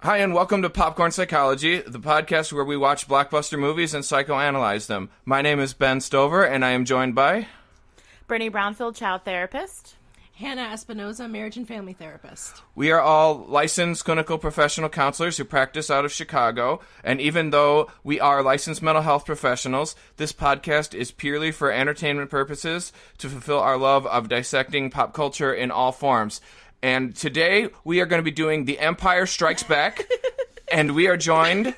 Hi, and welcome to Popcorn Psychology, the podcast where we watch blockbuster movies and psychoanalyze them. My name is Ben Stover, and I am joined by... Brittany Brownfield, child therapist. Hannah Espinoza, marriage and family therapist. We are all licensed clinical professional counselors who practice out of Chicago, and even though we are licensed mental health professionals, this podcast is purely for entertainment purposes to fulfill our love of dissecting pop culture in all forms. And today, we are going to be doing The Empire Strikes Back, and we are joined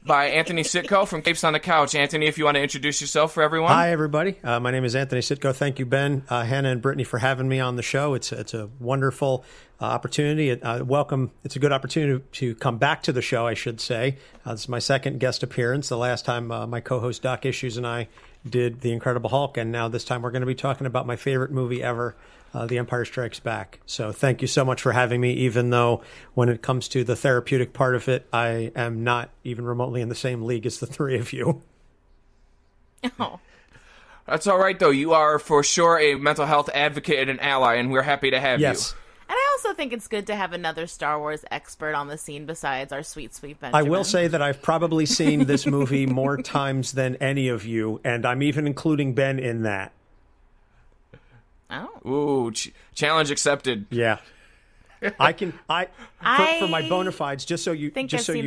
by Anthony Sytko from Capes on the Couch. Anthony, if you want to introduce yourself for everyone. Hi, everybody. My name is Anthony Sytko. Thank you, Ben, Hannah, and Brittany for having me on the show. It's a wonderful opportunity. Welcome. It's a good opportunity to come back to the show, I should say. This is my second guest appearance. The last time my co-host Doc Issues and I did The Incredible Hulk, and now this time we're going to be talking about my favorite movie ever, The Empire Strikes Back. So thank you so much for having me, even though when it comes to the therapeutic part of it, I am not even remotely in the same league as the three of you. Oh. That's all right, though. You are for sure a mental health advocate and an ally, and we're happy to have you. Yes. And I also think it's good to have another Star Wars expert on the scene besides our sweet Benjamin. I will say that I've probably seen this movie more times than any of you, and I'm even including Ben in that. Oh. Ooh, challenge accepted. Yeah. For my bona fides, just so you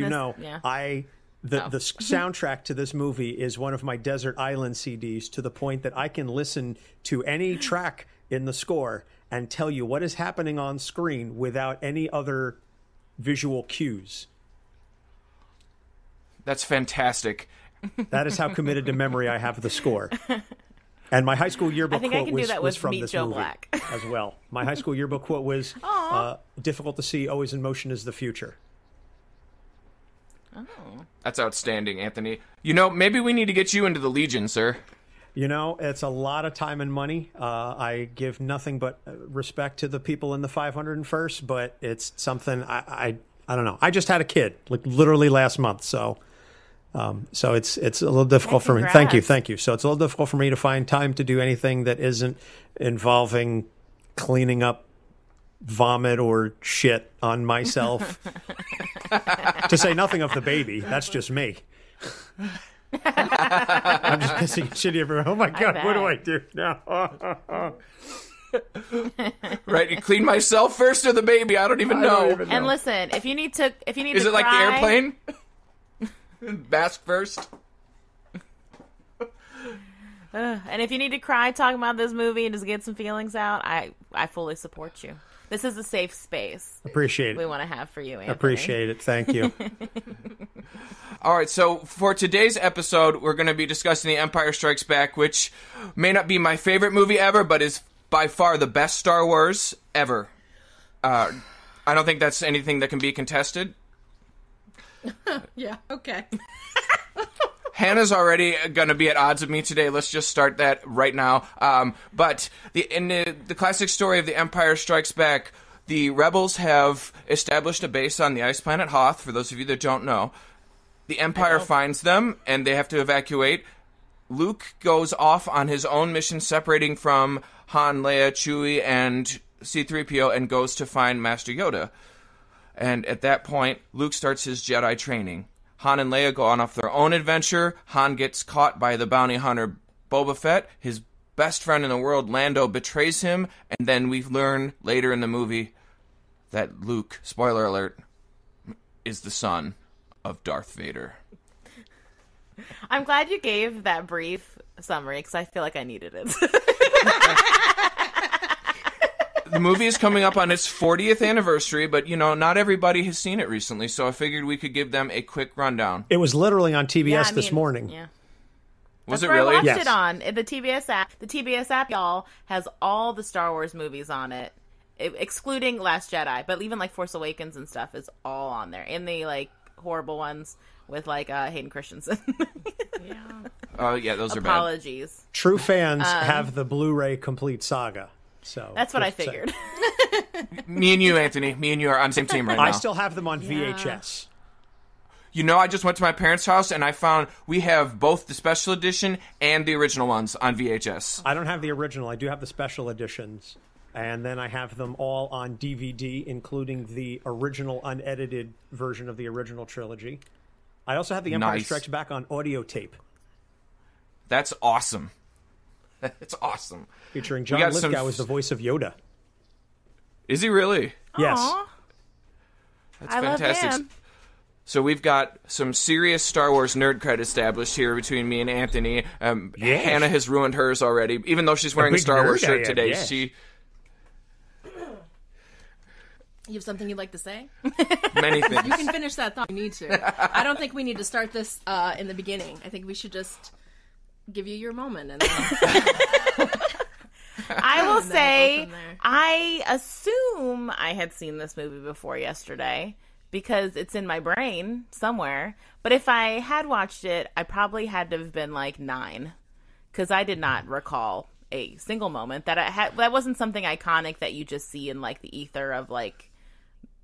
know, yeah. The soundtrack to this movie is one of my Desert Island CDs, to the point that I can listen to any track in the score and tell you what is happening on screen without any other visual cues. That's fantastic. That is how committed to memory I have the score. And my high school yearbook quote was from this movie Black. as well. My high school yearbook quote was, difficult to see, always in motion is the future. Oh. That's outstanding, Anthony. You know, maybe we need to get you into the Legion, sir. You know, it's a lot of time and money. I give nothing but respect to the people in the 501st, but it's something I don't know. I just had a kid, like literally last month, so it's a little difficult for me. Thank you. So it's a little difficult for me to find time to do anything that isn't involving cleaning up vomit or shit on myself. To say nothing of the baby. That's just me. I'm just pissing shit everywhere. Oh my God, what do I do now? Right, you clean myself first or the baby? I don't even know. And listen, if you need to Is it cry, like the airplane? Mask first. And if you need to cry talking about this movie and just get some feelings out, I fully support you. This is a safe space. Appreciate it. We want to have for you, Anthony. Appreciate it. Thank you. All right, so for today's episode, we're going to be discussing The Empire Strikes Back, which may not be my favorite movie ever, but is by far the best Star Wars ever. I don't think that's anything that can be contested. Yeah, okay. Hannah's already going to be at odds with me today. Let's just start that right now. But in the classic story of The Empire Strikes Back, the rebels have established a base on the ice planet Hoth, for those of you that don't know. The Empire finds them, and they have to evacuate. Luke goes off on his own mission, separating from Han, Leia, Chewie, and C-3PO, and goes to find Master Yoda. And at that point, Luke starts his Jedi training. Han and Leia go on off their own adventure. Han gets caught by the bounty hunter Boba Fett. His best friend in the world, Lando, betrays him. And then we learn later in the movie that Luke, spoiler alert, is the son of Darth Vader. I'm glad you gave that brief summary because I feel like I needed it. The movie is coming up on its 40th anniversary, but, you know, not everybody has seen it recently, so I figured we could give them a quick rundown. It was literally on TBS this morning. Yeah. Was That's it where really? I watched Yes. it on the TBS app. The TBS app, y'all, has all the Star Wars movies on it, excluding Last Jedi, but even, like, Force Awakens and stuff is all on there. And the, like, horrible ones with, like, Hayden Christensen. Yeah. Oh, yeah, those are bad. Apologies. True fans have the Blu-ray complete saga. So That's what I figured. Me and you, Anthony. Me and you are on the same team right now. I still have them on VHS. You know, I just went to my parents' house and I found we have both the special edition and the original ones on VHS. I don't have the original. I do have the special editions. And then I have them all on DVD, including the original unedited version of the original trilogy. I also have The Empire Strikes Back on audio tape. That's awesome. That's awesome. Featuring John Lithgow as the voice of Yoda. Is he really? Yes. Aww. That's fantastic. Love him. So we've got some serious Star Wars nerd cred established here between me and Anthony. Hannah has ruined hers already. Even though she's wearing a Star Wars shirt today, she... You have something you'd like to say? Many things. You can finish that thought if you need to. I don't think we need to start this in the beginning. I think we should just give you your moment. And I will say, I assume I had seen this movie before yesterday because it's in my brain somewhere. But if I had watched it, I probably had to have been like 9 because I did not recall a single moment that I had. That wasn't something iconic that you just see in like the ether of like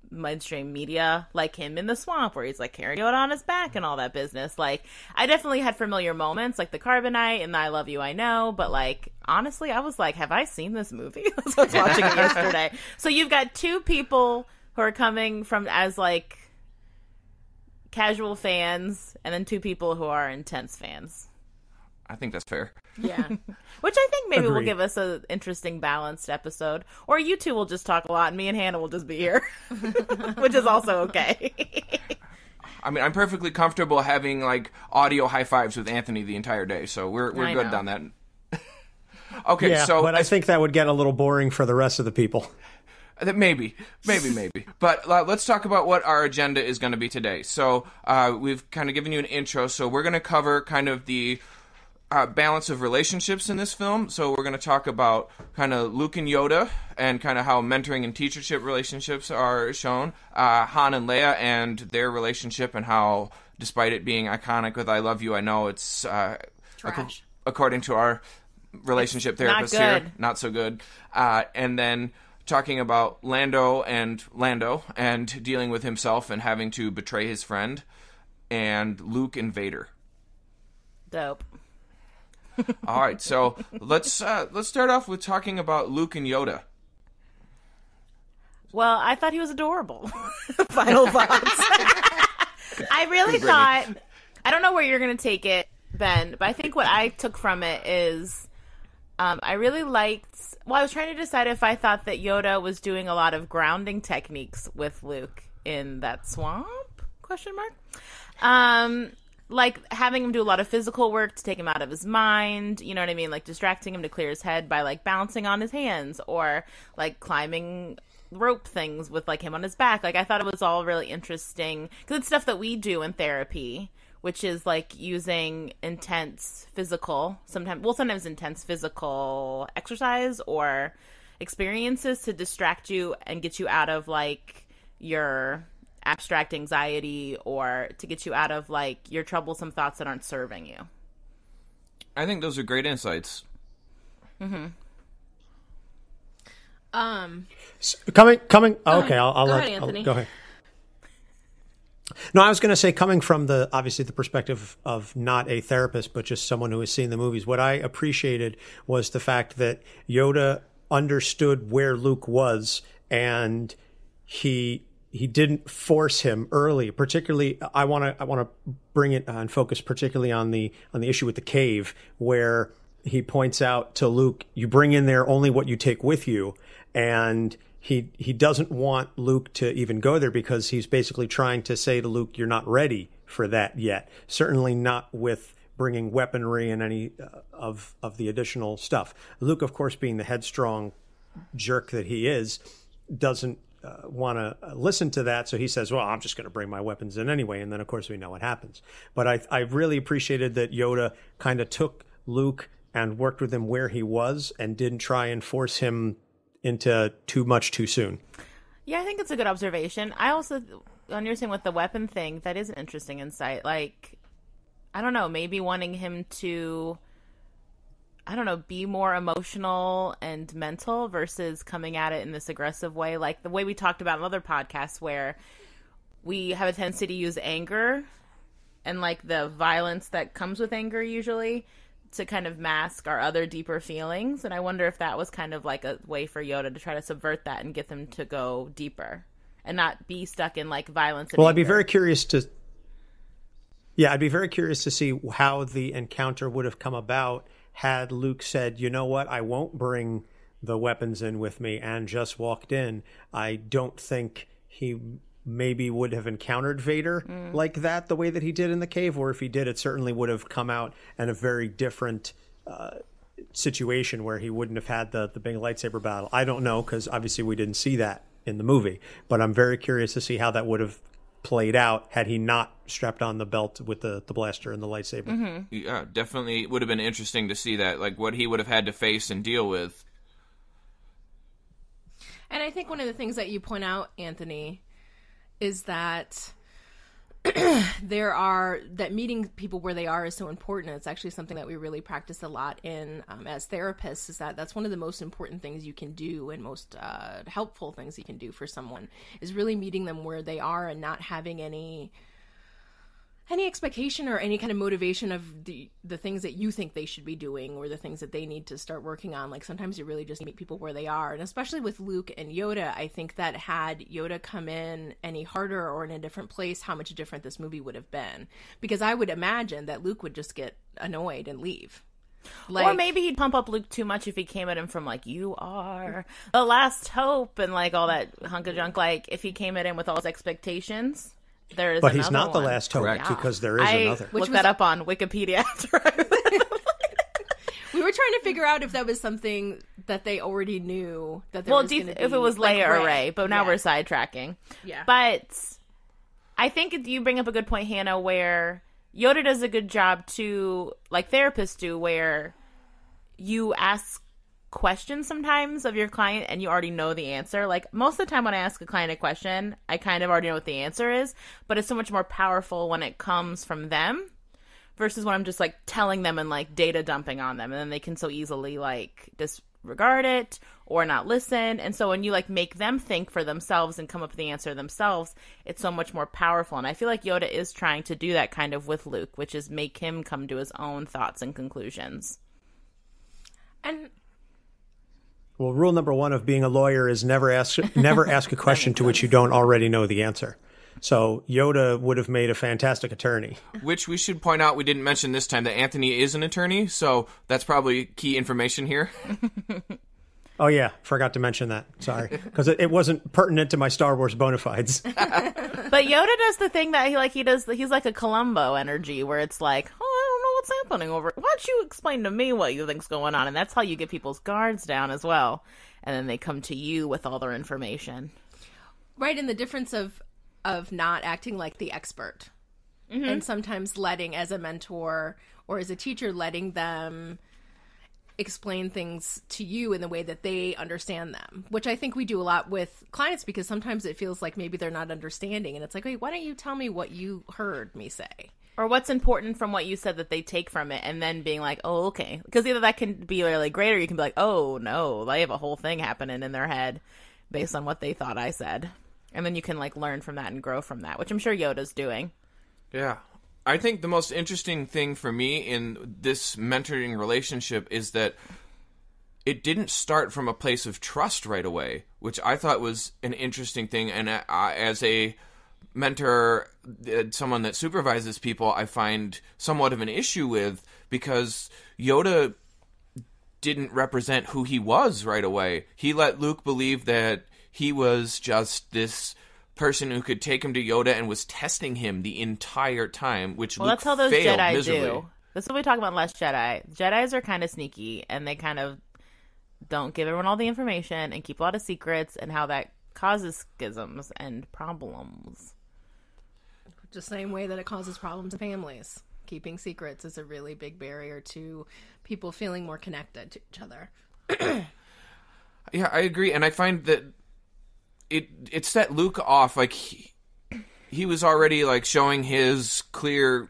mainstream media, like him in the swamp where he's like carrying Yoda on his back and all that business. Like, I definitely had familiar moments like the Carbonite and the I Love You, I Know, but like, honestly, I was like, have I seen this movie? So I was watching it yesterday. So you've got 2 people who are coming from as like casual fans and then 2 people who are intense fans. I think that's fair. yeah. Which I think maybe will Agreed. give us an interesting, balanced episode. Or you 2 will just talk a lot, and me and Hannah will just be here. Which is also okay. I mean, I'm perfectly comfortable having, like, audio high fives with Anthony the entire day, so we're good on that. Okay, Yeah, so... but I think that would get a little boring for the rest of the people. Maybe. But let's talk about what our agenda is going to be today. So we've kind of given you an intro, so we're going to cover kind of the... balance of relationships in this film. So we're going to talk about kind of Luke and Yoda and kind of how mentoring and teachership relationships are shown. Han and Leia and their relationship and how, despite it being iconic with I Love You, I Know, it's Trash. according to our relationship therapist here, not so good. And then talking about Lando and dealing with himself and having to betray his friend, and Luke and Vader. Dope. All right, so let's start off with talking about Luke and Yoda. Well, I thought he was adorable. Final thoughts. I really thought... I don't know where you're going to take it, Ben, but I think what I took from it is... I really liked... Well, I was trying to decide if I thought that Yoda was doing a lot of grounding techniques with Luke in that swamp? ? Like, having him do a lot of physical work to take him out of his mind, you know what I mean? Like, distracting him to clear his head by, like, bouncing on his hands or, like, climbing rope things with, like, him on his back. Like, I thought it was all really interesting. Because it's stuff that we do in therapy, which is, like, using sometimes intense physical exercise or experiences to distract you and get you out of, like, your... abstract anxiety or to get you out of like your troublesome thoughts that aren't serving you. I think those are great insights. Mm-hmm. Coming. Okay, I'll go let ahead, Anthony. go ahead. No, I was going to say, coming from obviously the perspective of not a therapist, but just someone who has seen the movies, what I appreciated was the fact that Yoda understood where Luke was, and he didn't force him early. Particularly, I want to bring it and focus particularly on the issue with the cave, where he points out to Luke, you bring in there only what you take with you, and he doesn't want Luke to even go there because he's basically trying to say to Luke, you're not ready for that yet. Certainly not with bringing weaponry and any of the additional stuff. Luke, of course, being the headstrong jerk that he is, doesn't want to listen to that, so he says, well, I'm just going to bring my weapons in anyway, and then of course we know what happens. But I really appreciated that Yoda kind of took Luke and worked with him where he was and didn't try and force him into too much too soon. Yeah, I think it's a good observation. I also, on your thing with the weapon thing, that is an interesting insight. Like, I don't know, maybe wanting him to, I don't know, be more emotional and mental versus coming at it in this aggressive way. Like the way we talked about in other podcasts where we have a tendency to use anger and like the violence that comes with anger usually to kind of mask our other deeper feelings. And I wonder if that was kind of like a way for Yoda to try to subvert that and get them to go deeper and not be stuck in like violence. And well, anger. I'd be very curious to. Yeah, I'd be very curious to see how the encounter would have come about had Luke said, you know what, I won't bring the weapons in with me, and just walked in. I don't think he maybe would have encountered Vader like that the way that he did in the cave, or if he did, it certainly would have come out in a very different situation where he wouldn't have had the big lightsaber battle. I don't know, because obviously we didn't see that in the movie, but I'm very curious to see how that would have played out had he not strapped on the belt with the blaster and the lightsaber. Yeah, definitely would have been interesting to see that, like what he would have had to face and deal with. And I think one of the things that you point out, Anthony, is that that meeting people where they are is so important. It's actually something that we really practice a lot in as therapists, is that's one of the most important things you can do, and most helpful things you can do for someone, is really meeting them where they are and not having any expectation or any kind of motivation of the things that you think they should be doing or the things that they need to start working on. Like, sometimes you really just meet people where they are. And especially with Luke and Yoda, I think that had Yoda come in any harder or in a different place, how much different this movie would have been. Because I would imagine that Luke would just get annoyed and leave. Or maybe he'd pump up Luke too much if he came at him from like, you are the last hope and like all that hunk of junk. Like, if he came at him with all his expectations. But he's not the last hope, because there is another. I looked that up on Wikipedia after we were trying to figure out if that was something that they already knew. That there was if it was Leia or Rey, but now we're sidetracking. Yeah. But I think you bring up a good point, Hannah, where Yoda does a good job too, like therapists do, where you ask questions sometimes of your client and you already know the answer. Like, most of the time when I ask a client a question, I kind of already know what the answer is, but it's so much more powerful when it comes from them versus when I'm just like telling them and like data dumping on them, and then they can so easily like disregard it or not listen. And so when you like make them think for themselves and come up with the answer themselves, it's so much more powerful. And I feel like Yoda is trying to do that kind of with Luke, which is make him come to his own thoughts and conclusions. And well, rule number one of being a lawyer is never ask a question to which you don't already know the answer. So Yoda would have made a fantastic attorney. Which we should point out, we didn't mention this time that Anthony is an attorney, so that's probably key information here. Oh yeah, forgot to mention that. Sorry, because it wasn't pertinent to my Star Wars bona fides. But Yoda does the thing that he does. He's like a Columbo energy, where it's like, oh, I don't know what's happening over. Why don't you explain to me what you think's going on? And that's how you get people's guards down as well. And then they come to you with all their information. Right, and the difference of not acting like the expert, and sometimes letting, as a mentor or as a teacher, letting them explain things to you in the way that they understand them, which I think we do a lot with clients, because sometimes it feels like maybe they're not understanding, and it's like, wait, why don't you tell me what you heard me say? Or what's important from what you said that they take from it, and then being like, oh, okay. Because either that can be really great, or you can be like, oh, no, they have a whole thing happening in their head based on what they thought I said. And then you can like learn from that and grow from that, which I'm sure Yoda's doing. Yeah. I think the most interesting thing for me in this mentoring relationship is that it didn't start from a place of trust right away, which I thought was an interesting thing. And as a mentor, someone that supervises people, I find somewhat of an issue with, because Yoda didn't represent who he was right away. He let Luke believe that he was just this person who could take him to Yoda and was testing him the entire time, which Luke that's how those failed Jedi miserably. do. That's what we talk about in Last Jedi. Jedis are kind of sneaky, and they kind of don't give everyone all the information and keep a lot of secrets, and how that causes schisms and problems. The same way that it causes problems in families. Keeping secrets is a really big barrier to people feeling more connected to each other. Yeah, I agree, and I find that it set Luke off. Like he was already like showing his clear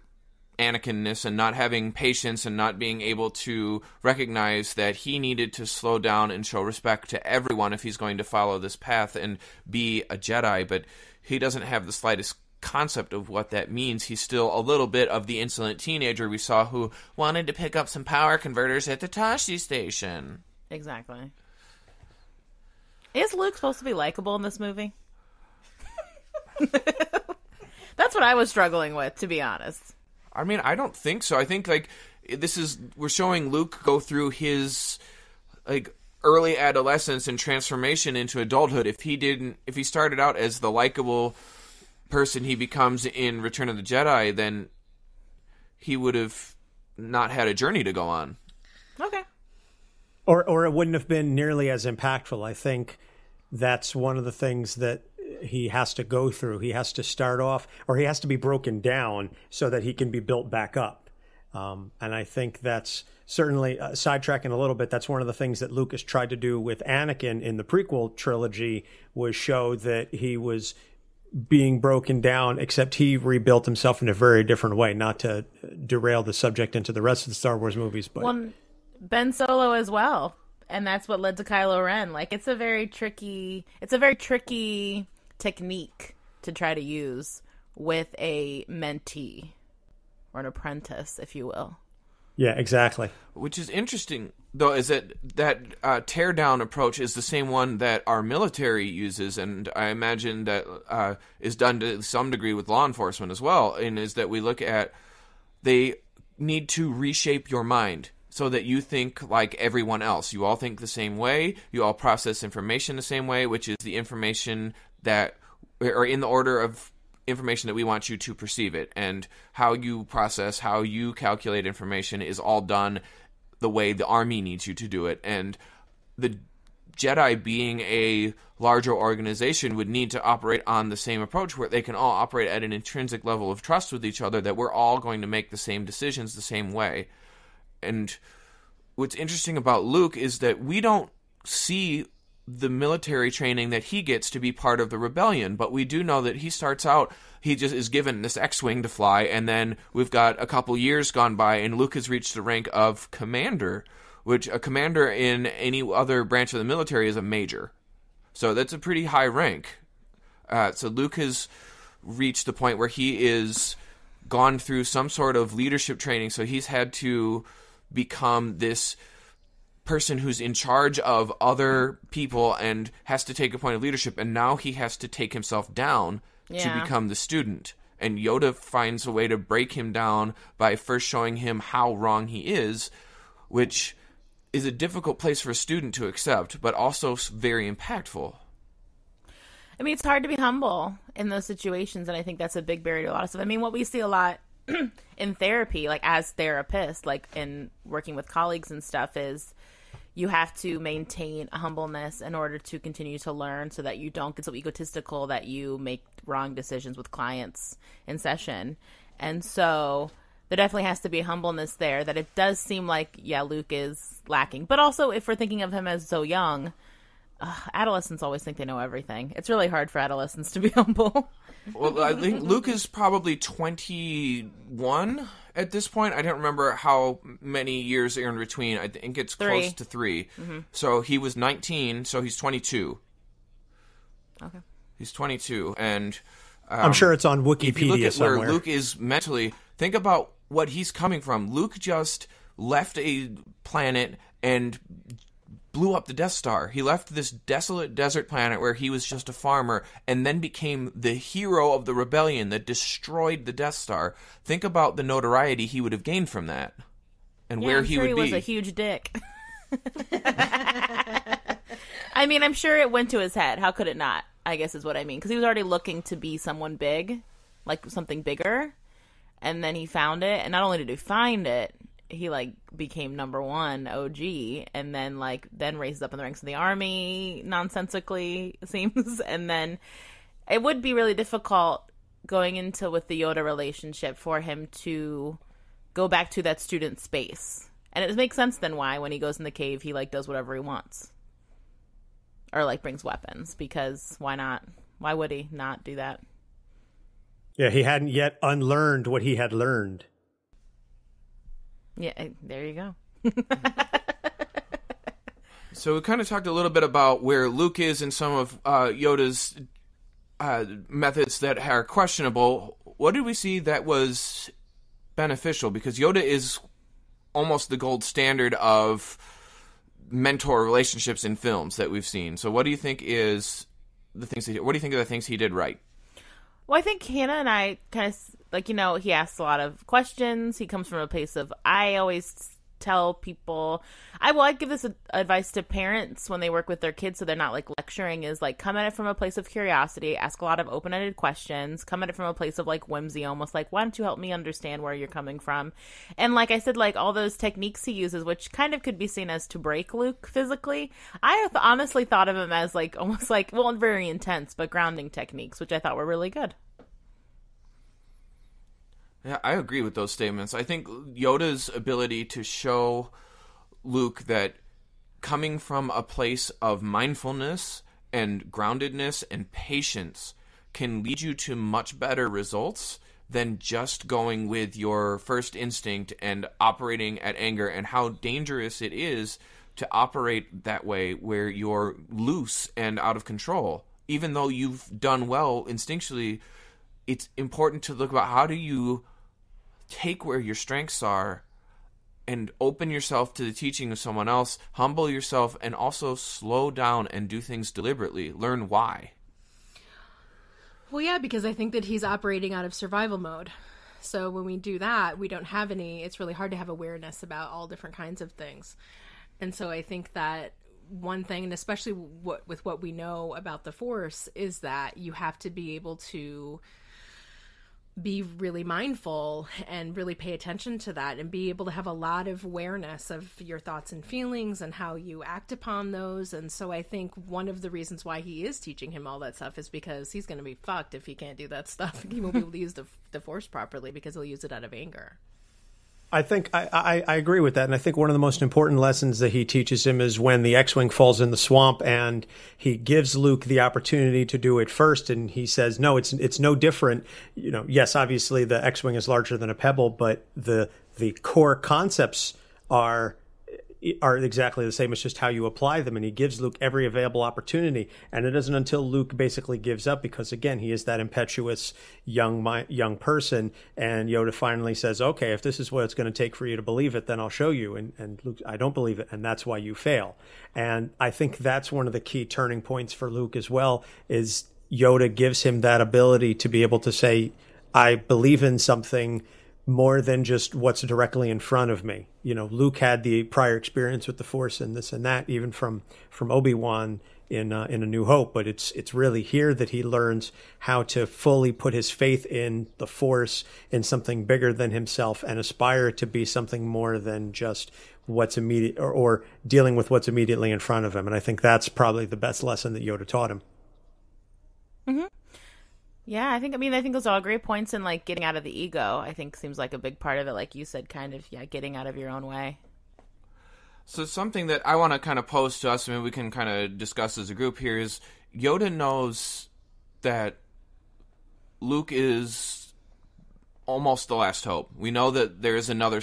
Anakin-ness and not having patience and not being able to recognize that he needed to slow down and show respect to everyone if he's going to follow this path and be a Jedi. But he doesn't have the slightest concept of what that means. He's still a little bit of the insolent teenager we saw who wanted to pick up some power converters at the Tashi station. Exactly. Is Luke supposed to be likable in this movie? That's what I was struggling with, to be honest. I mean, I don't think so. I think, like, we're showing Luke go through his, like, early adolescence and transformation into adulthood. If he started out as the likable person he becomes in Return of the Jedi, then he would have not had a journey to go on. Okay. Or it wouldn't have been nearly as impactful. I think that's one of the things that he has to go through. He has to start off, or he has to be broken down so that he can be built back up. And I think that's certainly, sidetracking a little bit, that's one of the things that Lucas tried to do with Anakin in the prequel trilogy, was show that he was being broken down, except he rebuilt himself in a very different way, not to derail the subject into the rest of the Star Wars movies. But Ben Solo as well. And that's what led to Kylo Ren. Like, it's a very tricky technique to try to use with a mentee or an apprentice, if you will. Yeah, exactly. Which is interesting, though, is that tear-down approach is the same one that our military uses, and I imagine that is done to some degree with law enforcement as well, and is that we look at, they need to reshape your mind so that you think like everyone else. You all think the same way, you all process information the same way, which is the information that, or in the order of information that we want you to perceive it, and how you process, how you calculate information is all done the way the Army needs you to do it. And the Jedi, being a larger organization, would need to operate on the same approach, where they can all operate at an intrinsic level of trust with each other, that we're all going to make the same decisions the same way. And what's interesting about Luke is that we don't see the military training that he gets to be part of the rebellion, but we do know that he starts out, he just is given this X-Wing to fly, and then we've got a couple years gone by, and Luke has reached the rank of commander, which a commander in any other branch of the military is a major. So that's a pretty high rank. So Luke has reached the point where he is gone through some sort of leadership training, so he's had to become this person who's in charge of other people and has to take a point of leadership, and now he has to take himself down to become the student. And Yoda finds a way to break him down by first showing him how wrong he is, which is a difficult place for a student to accept, but also very impactful. I mean, it's hard to be humble in those situations, and I think that's a big barrier to a lot of stuff. I mean, what we see a lot in therapy, like as therapists, like in working with colleagues and stuff, is you have to maintain a humbleness in order to continue to learn, so that you don't get so egotistical that you make wrong decisions with clients in session. And so there definitely has to be a humbleness there, that it does seem like, yeah, Luke is lacking. But also, if we're thinking of him as so young, adolescents always think they know everything. It's really hard for adolescents to be humble. Well, I think Luke is probably 21 at this point. I don't remember how many years are in between. I think it's close to 3. Mm-hmm. So he was 19, so he's 22. Okay. He's 22, and I'm sure it's on Wikipedia if you look at somewhere. where Luke is mentally, think about what he's coming from. Luke just left a planet and blew up the Death Star. He left this desolate desert planet where he was just a farmer, and then became the hero of the rebellion that destroyed the Death Star. Think about the notoriety he would have gained from that, and where he would be. He was a huge dick. I mean, I'm sure it went to his head. How could it not? I guess is what I mean. Because he was already looking to be someone big, like something bigger, and then he found it. And not only did he find it, he like became number one OG, and then raised up in the ranks of the army nonsensically, it seems. And then it would be really difficult going into with the Yoda relationship for him to go back to that student space. And it makes sense then why when he goes in the cave he like does whatever he wants, or like brings weapons, because why not? Why would he not do that? Yeah, he hadn't yet unlearned what he had learned. Yeah, there you go. So we kind of talked a little bit about where Luke is in some of Yoda's methods that are questionable, what did we see that was beneficial? Because Yoda is almost the gold standard of mentor relationships in films that we've seen. So what do you think is the things he did? What do you think of the things he did right? Well, I think Hannah and I kind of, like, he asks a lot of questions. He comes from a place of, I always tell people, I give this advice to parents when they work with their kids so they're not, like, lecturing, is, like, come at it from a place of curiosity, ask a lot of open-ended questions, come at it from a place of, like, whimsy, almost like, why don't you help me understand where you're coming from? And, like I said, like, all those techniques he uses, which kind of could be seen as to break Luke physically, I honestly thought of him as, like, almost like, well, very intense, but grounding techniques, which I thought were really good. Yeah, I agree with those statements. I think Yoda's ability to show Luke that coming from a place of mindfulness and groundedness and patience can lead you to much better results than just going with your first instinct and operating at anger, and how dangerous it is to operate that way where you're loose and out of control. Even though you've done well instinctually, it's important to look about how do you take where your strengths are and open yourself to the teaching of someone else, humble yourself, and also slow down and do things deliberately. Learn why. Well, yeah, because I think that he's operating out of survival mode. So when we do that, we don't have it's really hard to have awareness about all different kinds of things. And so I think that one thing, and especially with what we know about the Force, is that you have to be able to be really mindful and really pay attention to that and be able to have a lot of awareness of your thoughts and feelings and how you act upon those. And so I think one of the reasons why he is teaching him all that stuff is because he's going to be fucked if he can't do that stuff. He won't be able to use the Force properly because he'll use it out of anger. I think I agree with that. And I think one of the most important lessons that he teaches him is when the X-Wing falls in the swamp and he gives Luke the opportunity to do it first. And he says, no, it's no different. Yes, obviously the X-Wing is larger than a pebble, but the core concepts are exactly the same. It's just how you apply them. And he gives Luke every available opportunity. And it isn't until Luke basically gives up, because again, he is that impetuous young person. And Yoda finally says, okay, if this is what it's going to take for you to believe it, then I'll show you. And Luke, I don't believe it. And that's why you fail. And I think that's one of the key turning points for Luke as well, is Yoda gives him that ability to be able to say, I believe in something more than just what's directly in front of me. Luke had the prior experience with the Force and this and that, even from Obi-Wan in A New Hope. But it's really here that he learns how to fully put his faith in the Force, in something bigger than himself, and aspire to be something more than just what's immediate or dealing with what's immediately in front of him. And I think that's probably the best lesson that Yoda taught him. Mm-hmm. Yeah, I think those are all great points, and like getting out of the ego, I think seems like a big part of it. Like you said, kind of, getting out of your own way. So something that I want to kind of pose to us, and maybe we can kind of discuss as a group here, is Yoda knows that Luke is almost the last hope. We know that there is another,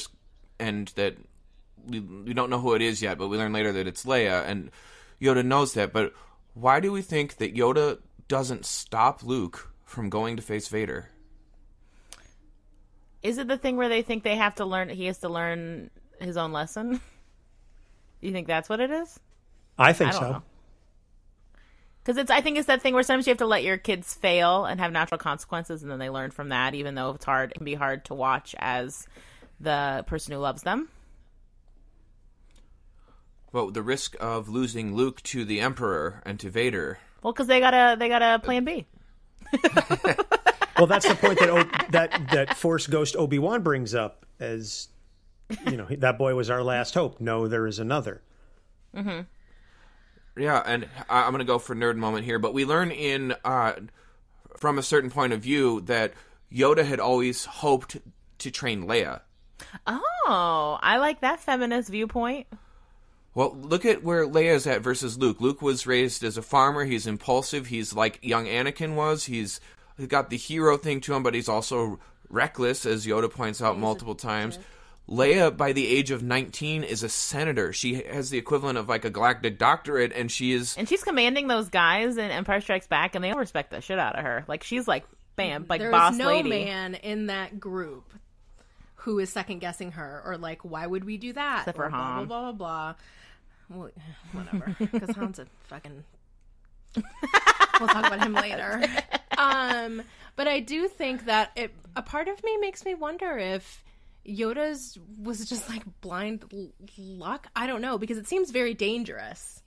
and that we don't know who it is yet, but we learn later that it's Leia, and Yoda knows that. But why do we think that Yoda doesn't stop Luke from going to face Vader? Is it the thing where they think he has to learn his own lesson? You think that's what it is? I think so. Because I think it's that thing where sometimes you have to let your kids fail and have natural consequences, and then they learn from that, even though it's hard. It can be hard to watch as the person who loves them. Well, the risk of losing Luke to the Emperor and to Vader. Well, because they got a plan B. Well, that's the point that Force Ghost Obi-Wan brings up, as that boy was our last hope. No, there is another. Mm-hmm. Yeah, and I'm going to go for nerd moment here, but we learn from a certain point of view that Yoda had always hoped to train Leia. Oh, I like that feminist viewpoint. Well, look at where Leia's at versus Luke. Luke was raised as a farmer. He's impulsive. He's like young Anakin was. He's got the hero thing to him, but he's also reckless, as Yoda points out multiple times. Leia, by the age of 19, is a senator. She has the equivalent of like a galactic doctorate, and she's commanding those guys in Empire Strikes Back, and they all respect the shit out of her. Like, she's like, bam, like boss lady. There's no man in that group who is second guessing her, or like, why would we do that? Except for Han. Blah, blah, blah, blah. Well, whatever. Because Han's a fucking... We'll talk about him later. But I do think that a part of me makes me wonder if Yoda's was just like blind luck. I don't know, because it seems very dangerous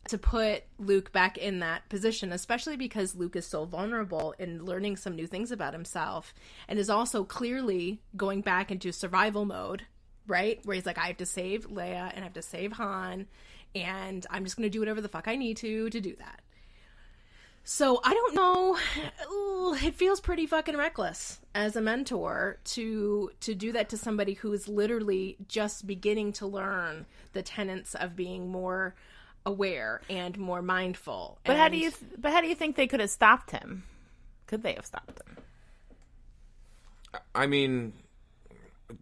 to put Luke back in that position, especially because Luke is so vulnerable in learning some new things about himself, and is also clearly going back into survival mode, right? Where he's like, I have to save Leia and I have to save Han, and I'm just going to do whatever the fuck I need to do that. So I don't know. Ooh, it feels pretty fucking reckless as a mentor to do that to somebody who is literally just beginning to learn the tenets of being more aware and more mindful. But how do you think they could have stopped him? Could they have stopped him? I mean,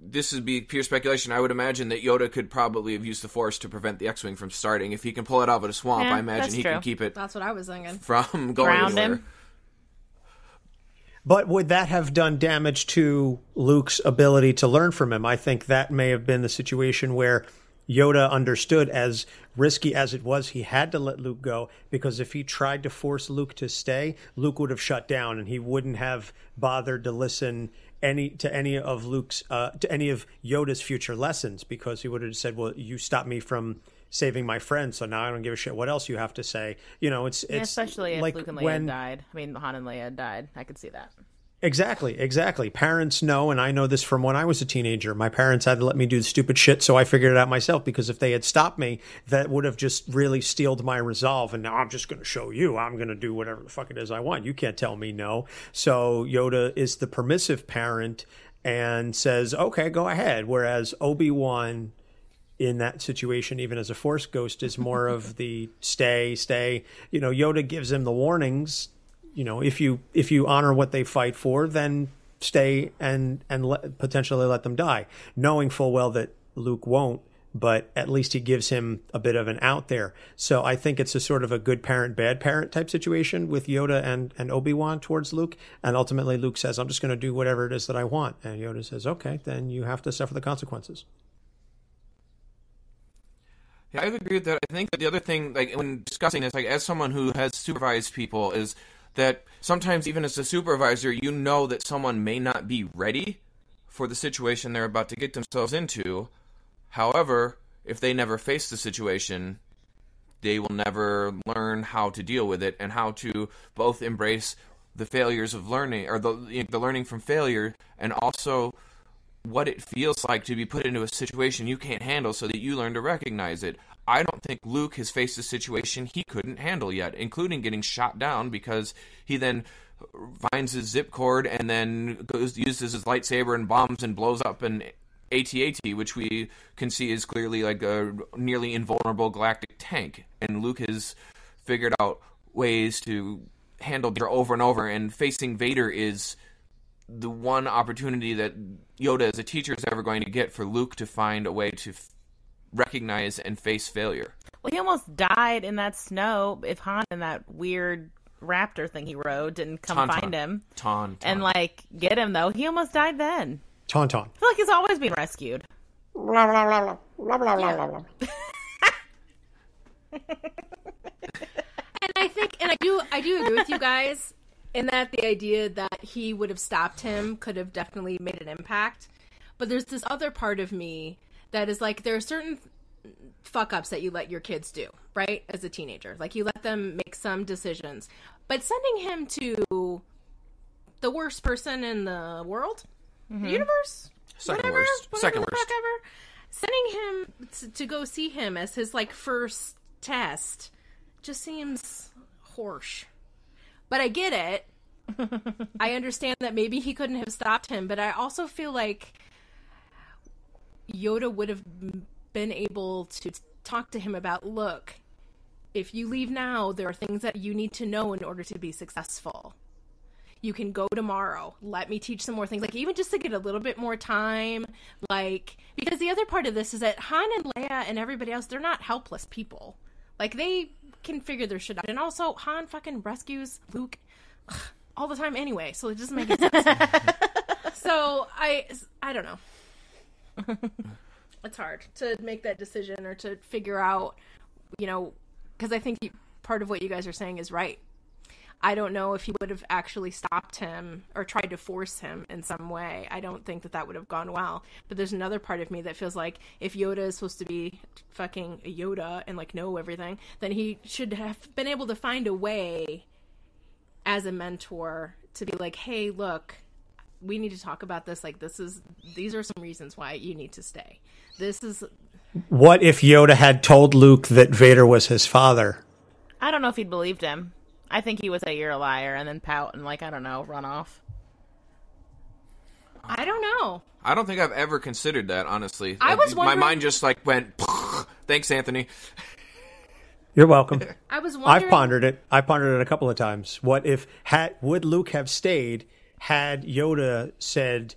this would be pure speculation. I would imagine that Yoda could probably have used the Force to prevent the X-Wing from starting. If he can pull it out of a swamp, I imagine he can keep it. That's what I was thinking. From going Ground anywhere. him. But would that have done damage to Luke's ability to learn from him? I think that may have been the situation where Yoda understood, as risky as it was, he had to let Luke go, because if he tried to force Luke to stay, Luke would have shut down and he wouldn't have bothered to listen to any of Yoda's future lessons, because he would have said, well, you stopped me from saving my friend, so now I don't give a shit what else you have to say. You know, it's especially if like Luke and Leia died. I mean, Han and Leia died. I could see that. Exactly. Parents know, and I know this from when I was a teenager. My parents had to let me do the stupid shit, so I figured it out myself, because if they had stopped me, that would have just really steeled my resolve, and now I'm just going to show you. I'm going to do whatever the fuck it is I want. You can't tell me no. So Yoda is the permissive parent and says, okay, go ahead, whereas Obi-Wan, in that situation, even as a Force ghost, is more of the stay. You know, Yoda gives him the warnings. You know, if you honor what they fight for, then stay and potentially let them die, knowing full well that Luke won't, but at least he gives him a bit of an out there. So I think it's a sort of a good parent, bad parent type situation with Yoda and Obi-Wan towards Luke. And ultimately Luke says, I'm just going to do whatever it is that I want. And Yoda says, okay, then you have to suffer the consequences. Yeah, I agree with that. I think that the other thing, like when discussing this, like as someone who has supervised people, is that sometimes even as a supervisor, you know that someone may not be ready for the situation they're about to get themselves into. However, if they never face the situation, they will never learn how to deal with it and how to both embrace the failures of learning, or the learning from failure, and also what it feels like to be put into a situation you can't handle, so that you learn to recognize it. I don't think Luke has faced a situation he couldn't handle yet, including getting shot down, because he then finds his zip cord and then uses his lightsaber and bombs and blows up an AT-AT, which we can see is clearly like a nearly invulnerable galactic tank. And Luke has figured out ways to handle danger over and over, and facing Vader is the one opportunity that Yoda as a teacher is ever going to get for Luke to find a way to recognize and face failure. Well, he almost died in that snow if Han and that weird raptor thing he rode didn't come find him. And like get him though. He almost died then. Tauntaun. I feel like he's always being rescued. And I do agree with you guys in that the idea that he would have stopped him could have definitely made an impact. But there's this other part of me that is like, there are certain fuck-ups that you let your kids do, right? As a teenager. Like, you let them make some decisions. But sending him to the worst person in the world? The universe? Second worst. Sending him to go see him as his, like, first test just seems harsh. But I get it. I understand that maybe he couldn't have stopped him, but I also feel like Yoda would have been able to talk to him about, look, if you leave now, there are things that you need to know in order to be successful. you can go tomorrow. Let me teach some more things. Like, even just to get a little bit more time. Like, because the other part of this is that Han and Leia and everybody else, they're not helpless people. Like, they can figure their shit out. And also, Han fucking rescues Luke all the time anyway, so it doesn't make any sense. So, I don't know. It's hard to make that decision or to figure out, you know, because I think part of what you guys are saying is right. I don't know if he would have actually stopped him or tried to force him in some way. I don't think that would have gone well. But there's another part of me that feels like if Yoda is supposed to be fucking a Yoda and, like, know everything, then he should have been able to find a way as a mentor to be like, hey, look, we need to talk about this. Like, these are some reasons why you need to stay. This is... What if Yoda had told Luke that Vader was his father? I don't know if he'd believed him. I think he would say you're a liar and then pout and, like, I don't know, run off. I don't know. I don't think I've ever considered that, honestly. I was wondering... My mind just, like, went, thanks, Anthony. You're welcome. I was wondering... I've pondered it. I pondered it a couple of times. What if, would Luke have stayed had Yoda said,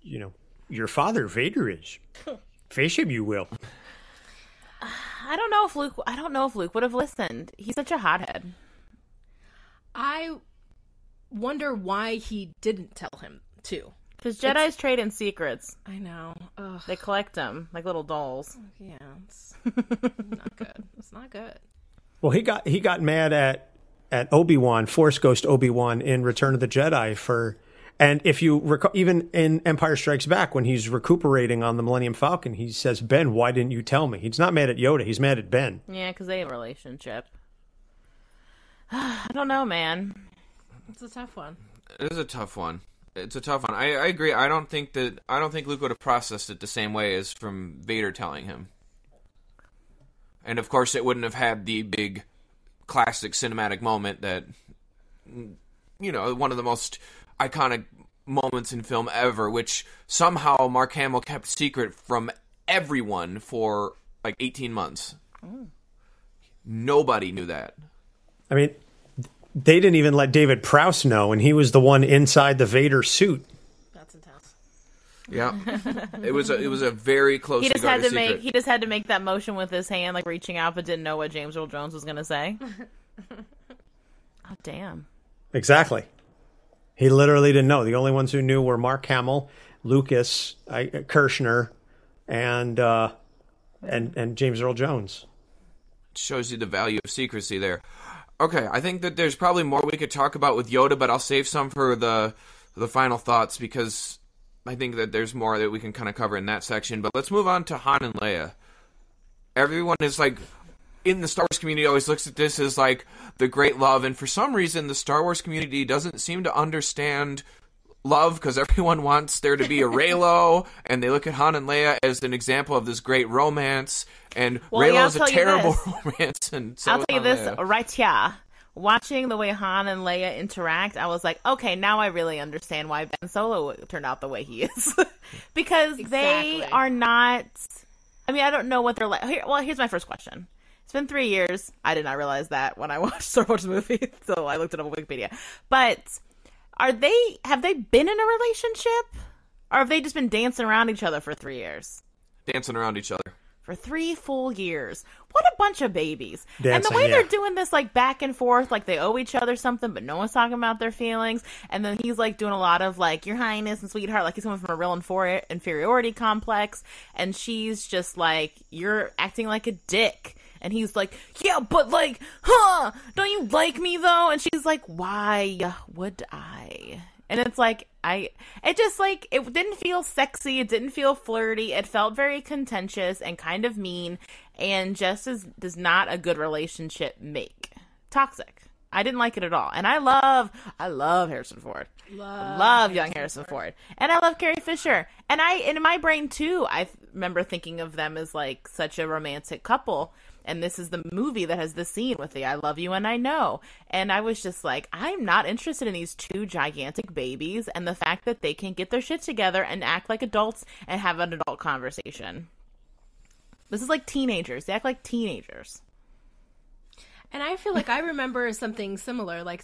you know, your father, Vader, is. Face him, you will. I don't know if Luke would have listened. He's such a hothead. I wonder why he didn't tell him to. Because Jedis trade in secrets. I know. Ugh. They collect them like little dolls. Yeah, it's not good. It's not good. Well, he got mad at Obi-Wan, Force Ghost Obi-Wan in Return of the Jedi for, and if you recall, even in Empire Strikes Back when he's recuperating on the Millennium Falcon, he says, Ben, why didn't you tell me? He's not mad at Yoda. He's mad at Ben. Yeah, because they have a relationship. I don't know, man. It's a tough one. It is a tough one. It's a tough one. I agree. I don't think Luke would have processed it the same way as from Vader telling him. And of course, it wouldn't have had the big classic cinematic moment that, you know, one of the most iconic moments in film ever, which somehow Mark Hamill kept secret from everyone for like 18 months. Mm. Nobody knew that. I mean, they didn't even let David Prowse know, and he was the one inside the Vader suit. That's intense. Yeah, it was a very close. He just had to make that motion with his hand, like reaching out, but didn't know what James Earl Jones was going to say. Oh, damn! Exactly. He literally didn't know. The only ones who knew were Mark Hamill, Lucas, Kirshner, and James Earl Jones. It shows you the value of secrecy there. Okay, I think that there's probably more we could talk about with Yoda, but I'll save some for the final thoughts because I think that there's more that we can kind of cover in that section. But let's move on to Han and Leia. Everyone is like, in the Star Wars community, always looks at this as like the great love, and for some reason, the Star Wars community doesn't seem to understand love because everyone wants there to be a Reylo, and they look at Han and Leia as an example of this great romance, and Reylo is a terrible romance. And so I'll tell you this Leia. Right here. Watching the way Han and Leia interact, I was like, okay, now I really understand why Ben Solo turned out the way he is. Because they are not... I mean, I don't know what they're like. Here's my first question. It's been 3 years. I did not realize that when I watched Star Wars movie, so I looked it up on Wikipedia. But have they been in a relationship? Or have they just been dancing around each other for 3 years? Dancing around each other. For 3 full years. What a bunch of babies. Dancing, and the way they're doing this, like, back and forth, like they owe each other something, but no one's talking about their feelings. And then he's, like, doing a lot of, like, your highness and sweetheart, like he's coming from a real inferiority complex. And she's just like, you're acting like a dick. And he's like, yeah, but, like, don't you like me, though? And she's like, why would I? And it's like, it didn't feel sexy. It didn't feel flirty. It felt very contentious and kind of mean, and just as does not a good relationship make. Toxic. I didn't like it at all. And I love Harrison Ford. Love young Harrison Ford. And I love Carrie Fisher. And in my brain too, I remember thinking of them as like such a romantic couple. And this is the movie that has the scene with the I love you and I know. And I was just like, I'm not interested in these two gigantic babies and the fact that they can get their shit together and act like adults and have an adult conversation. This is like teenagers. They act like teenagers. And I feel like I remember something similar, like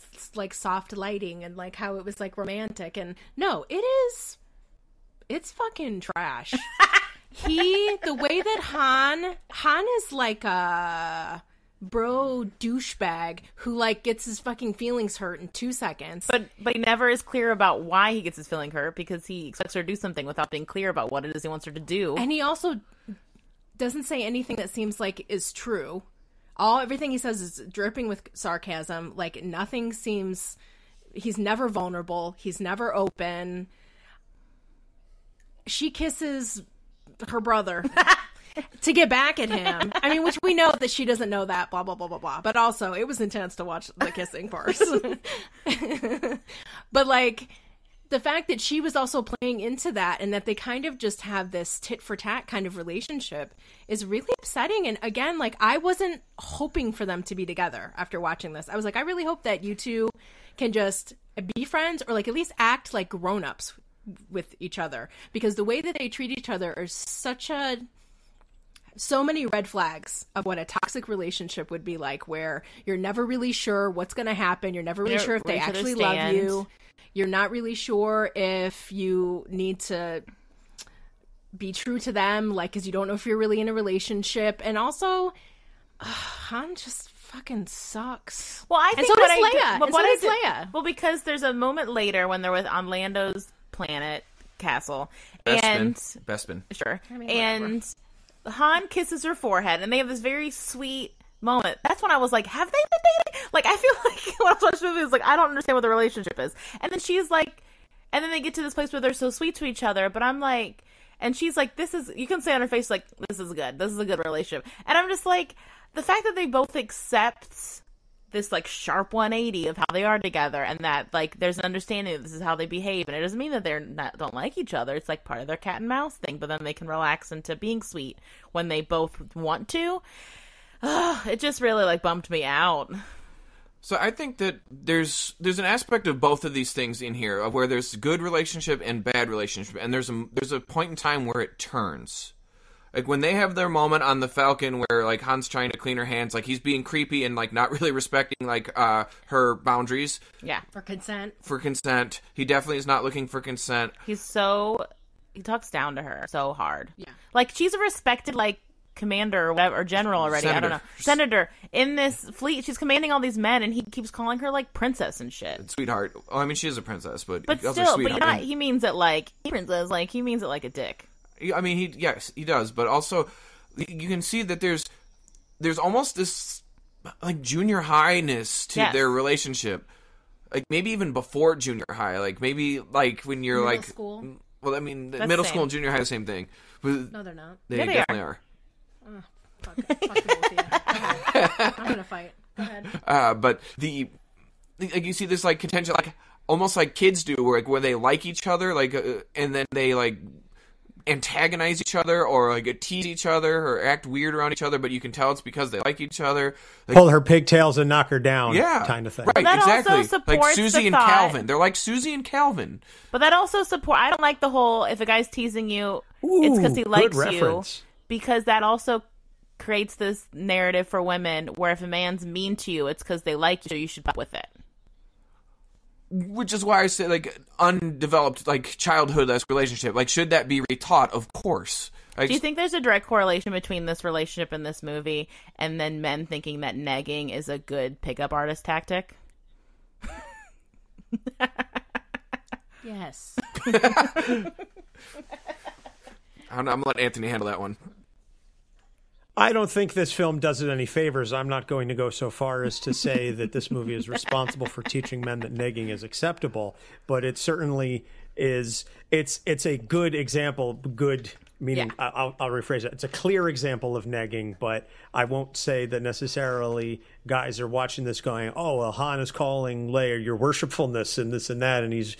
soft lighting and like how it was like romantic. And no, it's fucking trash. The way that Han is like a bro douchebag who like gets his fucking feelings hurt in 2 seconds. But he never is clear about why he gets his feeling hurt, because he expects her to do something without being clear about what it is he wants her to do. And he also doesn't say anything that seems like is true. Everything he says is dripping with sarcasm. Like nothing seems. He's never vulnerable. He's never open. She kisses her brother to get back at him. I mean, which we know that she doesn't know that. Blah blah blah blah blah. But also, it was intense to watch the kissing part. But like. The fact that she was also playing into that and that they kind of just have this tit for tat kind of relationship is really upsetting. And again, like I wasn't hoping for them to be together after watching this. I was like, I really hope that you two can just be friends or like at least act like grown-ups with each other, because the way that they treat each other is so many red flags of what a toxic relationship would be like, where you're never really sure what's going to happen. You're never really sure if they actually love you. You're not really sure if you need to be true to them, like, because you don't know if you're really in a relationship. And also, Han just fucking sucks. Well, I think so does Leia. And so does Leia. Well, because there's a moment later when they're on Lando's planet castle, Bespin. Sure, I mean, and Han kisses her forehead, and they have this very sweet moment. That's when I was like, have they been dating? Like, I feel like when I was watching the movie, it's like, I don't understand what the relationship is. And then she's like, and then they get to this place where they're so sweet to each other, but I'm like, and she's like, this is, you can say on her face, like, this is good relationship. And I'm just like, the fact that they both accept this, like, sharp 180 of how they are together, and that, like, there's an understanding that this is how they behave, and it doesn't mean that don't like each other. It's, like, part of their cat and mouse thing, but then they can relax into being sweet when they both want to. It just really like bumped me out. So I think that there's an aspect of both of these things in here, of where there's good relationship and bad relationship, and there's a point in time where it turns. Like when they have their moment on the Falcon where like Han's trying to clean her hands, like he's being creepy and like not really respecting like her boundaries. Yeah. For consent. He definitely is not looking for consent. He talks down to her so hard. Yeah. Like she's a respected like commander or whatever, or general already. Senator. I don't know. Senator in this fleet. She's commanding all these men, and he keeps calling her like princess and shit. Sweetheart. Oh, I mean, she is a princess, but still, but he means it like princess. Like he means it like a dick. I mean, he does, but also you can see that there's almost this like junior highness to their relationship. Like maybe even before junior high, like maybe like when you're middle like school. Well, I mean, That's middle same. school and junior high, the same thing. But No, they're not. they Yeah, they definitely are. Fuck both of you. Go ahead. I'm gonna fight. Go ahead. But like you see this like contention, like almost like kids do, where they like each other, like and then they like antagonize each other or like tease each other or act weird around each other, but you can tell it's because they like each other. Like, pull her pigtails and knock her down, kind of thing. Right, that exactly. also supports Like Susie the and thought- Calvin. They're like Susie and Calvin. But that also I don't like the whole if a guy's teasing you, it's because he Good likes you. reference. Because that also creates this narrative for women where if a man's mean to you, it's because they like you, so you should put up with it. Which is why I say, like, undeveloped, like, childhood-esque relationship. Like, should that be retaught? Of course. Do you think there's a direct correlation between this relationship and this movie and then men thinking that negging is a good pickup artist tactic? Yes. I'm going to let Anthony handle that one. I don't think this film does it any favors. I'm not going to go so far as to say that this movie is responsible for teaching men that negging is acceptable, but it certainly is. It's a good example. Good meaning. Yeah. I'll rephrase it. It's a clear example of negging, but I won't say that necessarily guys are watching this going, "Oh, well, Han is calling Leia your worshipfulness and this and that," and he's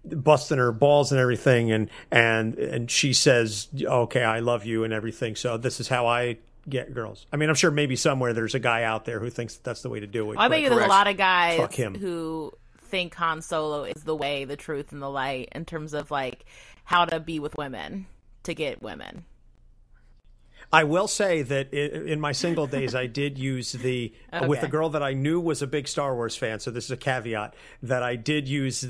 busting her balls and everything, and she says, "Okay, I love you," and everything. So this is how I get girls. I mean, I'm sure maybe somewhere there's a guy out there who thinks that's the way to do it. I bet you there's a lot of guys Fuck him. who think Han Solo is the way, the truth, and the light in terms of like how to be with women to get women. I will say that in my single days, I did use with a girl that I knew was a big Star Wars fan. So this is a caveat that I did use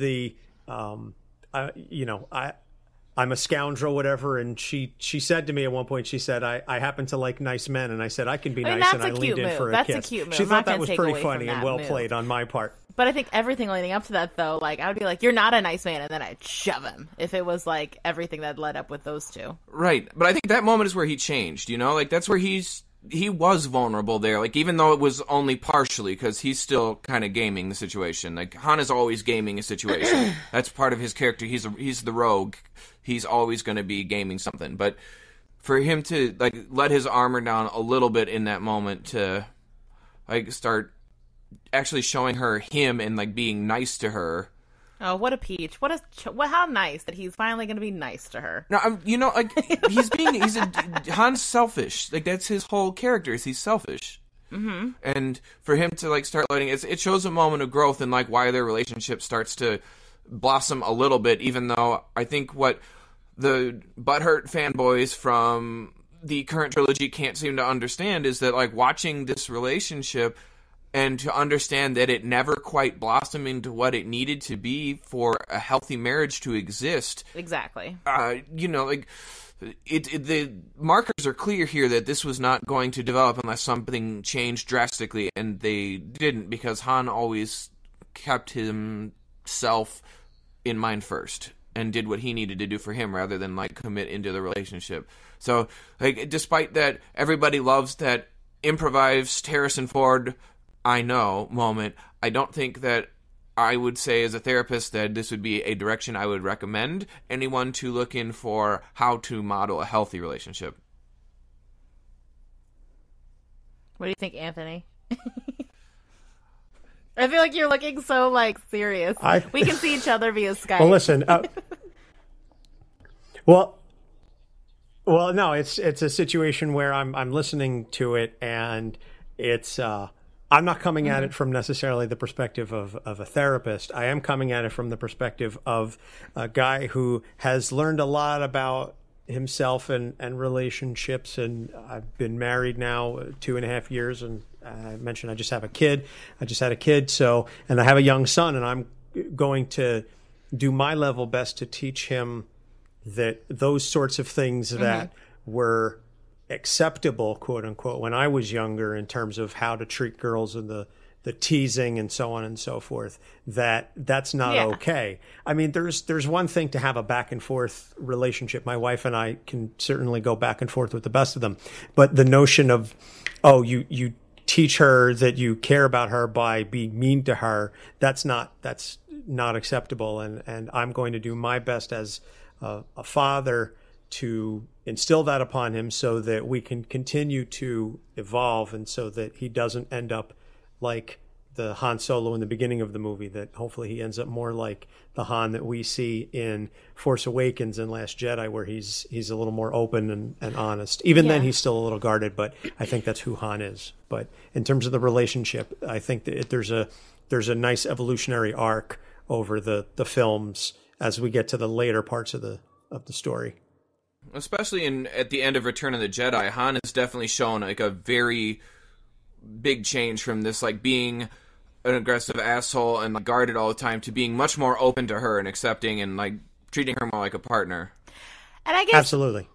I'm a scoundrel, whatever. And she said to me at one point, she said, I happen to like nice men. And I said, I can be nice. And I leaned in for a kiss. That's a cute move. She thought that was pretty funny and well played on my part. But I think everything leading up to that, though, like, I would be like, you're not a nice man, and then I'd shove him if it was, like, everything that led up with those two. Right. But I think that moment is where he changed, you know? Like, that's where he was vulnerable there. Like, even though it was only partially, because he's still kind of gaming the situation. Like, Han is always gaming a situation. That's part of his character. He's the rogue. He's always going to be gaming something. But for him to, like, let his armor down a little bit in that moment to, like, start actually showing her him and, like, being nice to her. Oh, what a peach. How nice that he's finally going to be nice to her. No, like, Han's selfish. Like, that's his whole character, is he's selfish. Mm-hmm. And for him to, like, start letting it shows a moment of growth and, like, why their relationship starts to blossom a little bit, even though I think what the butthurt fanboys from the current trilogy can't seem to understand is that, like, watching this relationship and to understand that it never quite blossomed into what it needed to be for a healthy marriage to exist. Exactly. Like, the markers are clear here that this was not going to develop unless something changed drastically, and they didn't, because Han always kept himself in mind first and did what he needed to do for him rather than, like, commit into the relationship. So, like, despite that, everybody loves that improvised Harrison Ford I know moment. I don't think that I would say as a therapist that this would be a direction I would recommend anyone to look in for how to model a healthy relationship. What do you think, Anthony? I feel like you're looking so, like, serious. We can see each other via Skype. Well, listen. No, it's a situation where I'm listening to it, and it's I'm not coming at it from necessarily the perspective of a therapist. I am coming at it from the perspective of a guy who has learned a lot about himself and relationships. And I've been married now 2.5 years, and I mentioned I just had a kid. So, and I have a young son, and I'm going to do my level best to teach him that those sorts of things that were acceptable, quote unquote, when I was younger in terms of how to treat girls and the teasing and so on and so forth, that's not okay. I mean, there's one thing to have a back and forth relationship. My wife and I can certainly go back and forth with the best of them. But the notion of, you teach her that you care about her by being mean to her, that's not acceptable. And I'm going to do my best as a father to instill that upon him so that we can continue to evolve, and so that he doesn't end up like the Han Solo in the beginning of the movie, that hopefully he ends up more like the Han that we see in Force Awakens and Last Jedi, where he's a little more open and honest. Even then he's still a little guarded, but I think that's who Han is. But in terms of the relationship, I think that there's a nice evolutionary arc over the films as we get to the later parts of the story. Especially at the end of Return of the Jedi, Han has definitely shown, like, a very big change from this, like, being an aggressive asshole and, like, guarded all the time to being much more open to her and accepting and, like, treating her more like a partner. And I guess absolutely.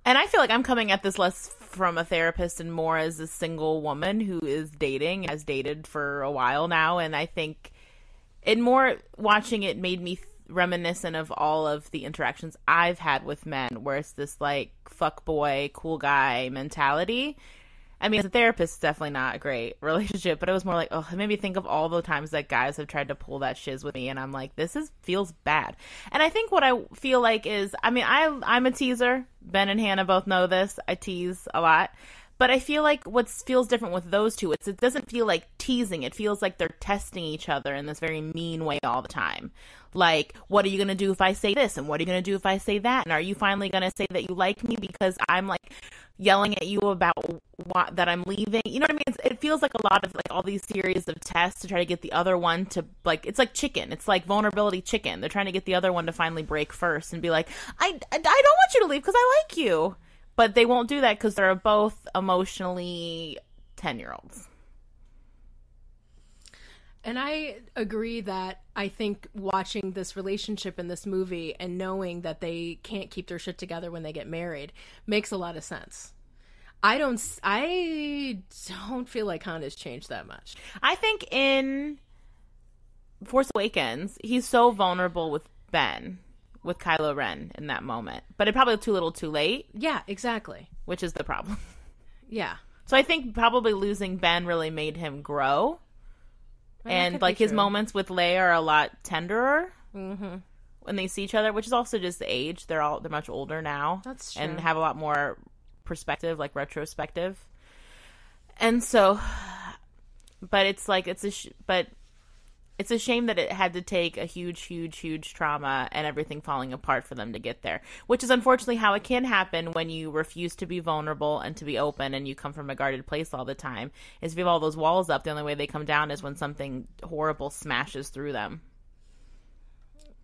And I feel like I'm coming at this less from a therapist and more as a single woman who is dating, has dated for a while now, and I think watching it made me reminiscent of all of the interactions I've had with men, where it's this, like, fuck boy, cool guy mentality. I mean, as a therapist, it's definitely not a great relationship, but it was more like, it made me think of all the times that guys have tried to pull that shiz with me, and I'm like, feels bad. And I think what I feel like is, I mean, I'm a teaser. Ben and Hannah both know this. I tease a lot. But I feel like what feels different with those two, it doesn't feel like teasing. It feels like they're testing each other in this very mean way all the time. Like, what are you going to do if I say this? And what are you going to do if I say that? And are you finally going to say that you like me because I'm, like, yelling at you about that I'm leaving? You know what I mean? It feels like a lot of, like, all these series of tests to try to get the other one to, like, it's like chicken. It's like vulnerability chicken. They're trying to get the other one to finally break first and be like, I don't want you to leave because I like you. But they won't do that because they're both emotionally 10-year-olds. And I agree that I think watching this relationship in this movie and knowing that they can't keep their shit together when they get married makes a lot of sense. I don't feel like Han has changed that much. I think in Force Awakens, he's so vulnerable with Ben, with Kylo Ren in that moment. But it probably too little too late. Yeah, exactly. Which is the problem. Yeah. So I think probably losing Ben really made him grow. And like his moments with Leia are a lot tenderer when they see each other, which is also just the age. They're much older now. That's true. And have a lot more perspective, like retrospective. And so, but it's like but it's a shame that it had to take a huge trauma and everything falling apart for them to get there, which is unfortunately how it can happen when you refuse to be vulnerable and to be open and you come from a guarded place all the time. Is if you have all those walls up, the only way they come down is when something horrible smashes through them.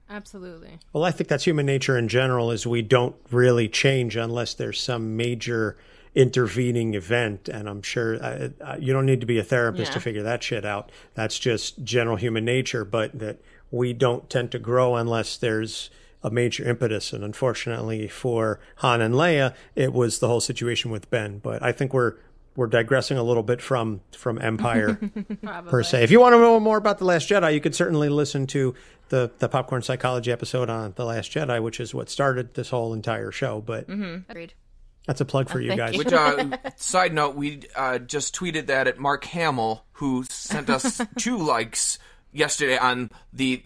Absolutely. Well, I think that's human nature in general, is we don't really change unless there's some major intervening event. And I'm sure you don't need to be a therapist to figure that shit out. That's just general human nature, but that we don't tend to grow unless there's a major impetus. And unfortunately for Han and Leia, it was the whole situation with Ben. But I think we're digressing a little bit from Empire per se. If you want to know more about The Last Jedi, you could certainly listen to the Popcorn Psychology episode on The Last Jedi, which is what started this whole entire show. But Agreed. That's a plug for you guys. Which, side note, we just tweeted that at Mark Hamill, who sent us 2 likes yesterday on the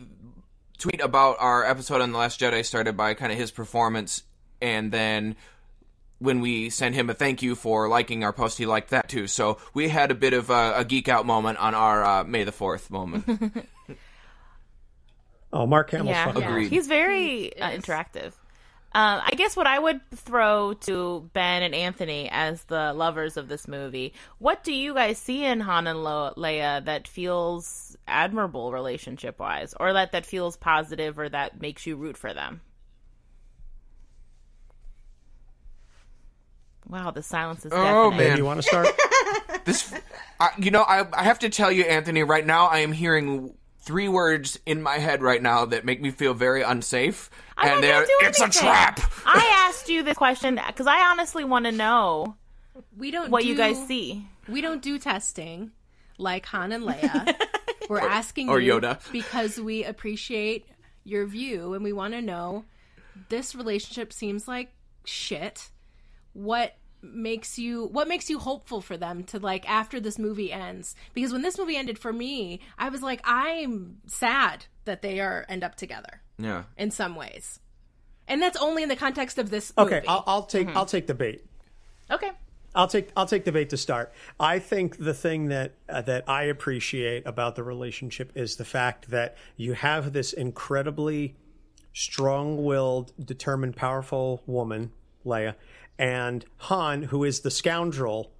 tweet about our episode on The Last Jedi, started by kind of his performance. And then when we sent him a thank you for liking our post, he liked that too. So we had a bit of a geek out moment on our May the 4th moment. Oh, Mark Hamill's fucking Agreed. He's very interactive. I guess what I would throw to Ben and Anthony as the lovers of this movie, what do you guys see in Han and Leia that feels admirable relationship-wise, or that feels positive, or that makes you root for them? Wow, the silence is deafening. Oh, man. You want to start? I have to tell you, Anthony, right now I am hearing 3 words in my head right now that make me feel very unsafe. And it's a trap. I asked you this question because I honestly want to know what you guys see. We don't do testing like Han and Leia. We're asking or you Yoda. Because we appreciate your view and we want to know, this relationship seems like shit. What makes you hopeful for them to, like, after this movie ends? Because when this movie ended for me, I was like, I'm sad that they end up together. Yeah. In some ways. And that's only in the context of this movie. Okay, I'll take the bait. Okay. I'll take the bait to start. I think the thing that I appreciate about the relationship is the fact that you have this incredibly strong-willed, determined, powerful woman, Leia, and Han, who is the scoundrel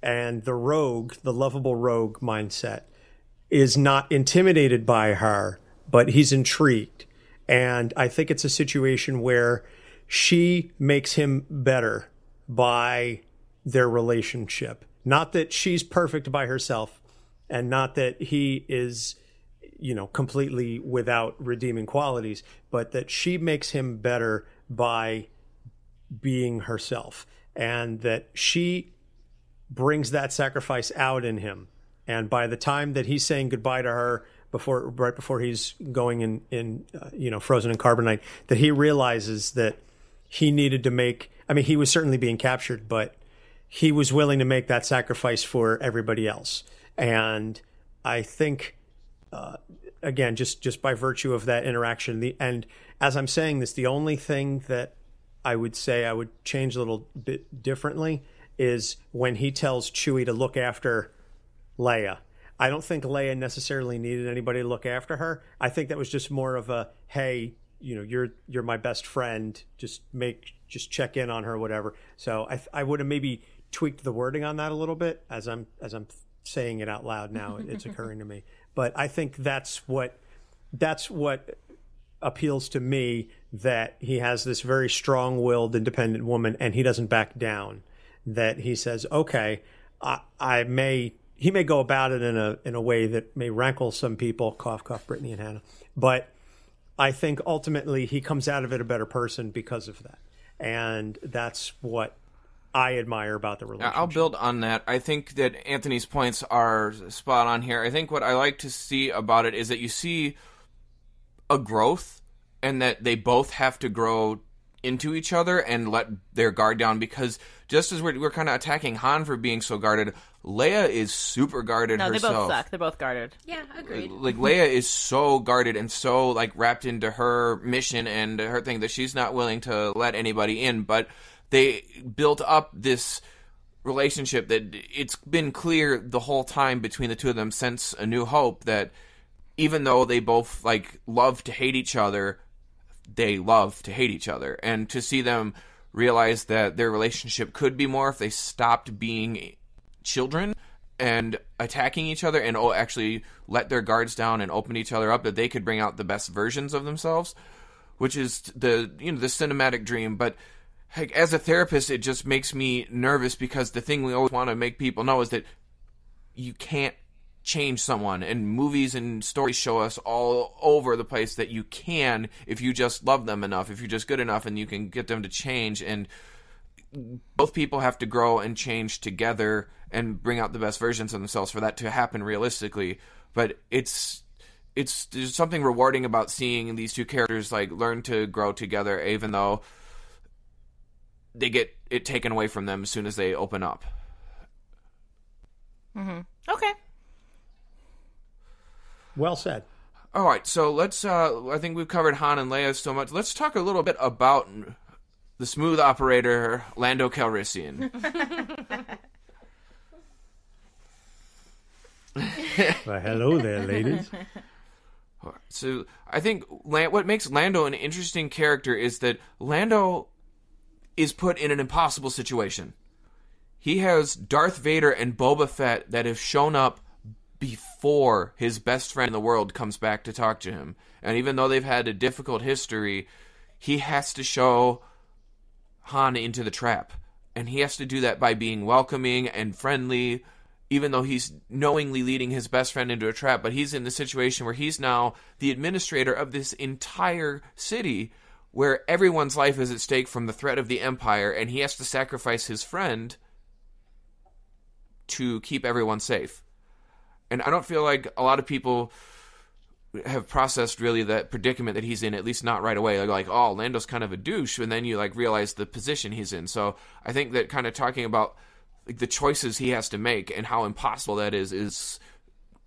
and the rogue, the lovable rogue mindset, is not intimidated by her, but he's intrigued. And I think it's a situation where she makes him better by their relationship. Not that she's perfect by herself, and not that he is, completely without redeeming qualities, but that she makes him better by being herself, and that she brings that sacrifice out in him. And by the time that he's saying goodbye to her, right before he's going in frozen in carbonite, that he realizes that he needed to make, he was certainly being captured, but he was willing to make that sacrifice for everybody else. And I think, again, just by virtue of that interaction, and as I'm saying this, the only thing that I would say I would change a little bit differently is when he tells Chewie to look after Leia. I don't think Leia necessarily needed anybody to look after her. I think that was just more of a, hey, you're my best friend. Just check in on her, or whatever. So I would have maybe tweaked the wording on that a little bit as I'm saying it out loud now. It's occurring to me, but I think that's what appeals to me, that he has this very strong-willed, independent woman, and he doesn't back down. That he says, okay, he may go about it in a way that may rankle some people, cough, cough, Brittany and Hannah, but I think ultimately he comes out of it a better person because of that. And that's what I admire about the relationship. I'll build on that. I think that Anthony's points are spot on here. I think what I like to see about it is that you see a growth, and that they both have to grow into each other and let their guard down, because just as we're kind of attacking Han for being so guarded, Leia is super guarded herself. No, they both suck. They're both guarded. Yeah, agreed. Like, Leia is so guarded and so, like, wrapped into her mission and her thing that she's not willing to let anybody in. But they built up this relationship that it's been clear the whole time between the two of them since A New Hope that even though they both, like, love to hate each other, they love to hate each other. And to see them realize that their relationship could be more if they stopped being children and attacking each other and actually let their guards down and open each other up, that they could bring out the best versions of themselves, which is the cinematic dream. But like, as a therapist, it just makes me nervous, because the thing we always want to make people know is that you can't change someone, and movies and stories show us all over the place that you can if you just love them enough, if you're just good enough, and you can get them to change. And both people have to grow and change together and bring out the best versions of themselves for that to happen realistically. But there's something rewarding about seeing these two characters like learn to grow together, even though they get it taken away from them as soon as they open up. Mm-hmm. Okay. Well said. All right, so let's. I think we've covered Han and Leia so much. Let's talk a little bit about the smooth operator, Lando Calrissian. Well, hello there, ladies. So I think what makes Lando an interesting character is that Lando is put in an impossible situation. He has Darth Vader and Boba Fett that have shown up before his best friend in the world comes back to talk to him. And even though they've had a difficult history, he has to show Han into the trap. And he has to do that by being welcoming and friendly, even though he's knowingly leading his best friend into a trap. But he's in the situation where he's now the administrator of this entire city, where everyone's life is at stake from the threat of the Empire, and he has to sacrifice his friend to keep everyone safe. And I don't feel like a lot of people have processed really that predicament that he's in, at least not right away. They're like, oh, Lando's kind of a douche, and then you like realize the position he's in. So I think that kind of talking about like the choices he has to make and how impossible that is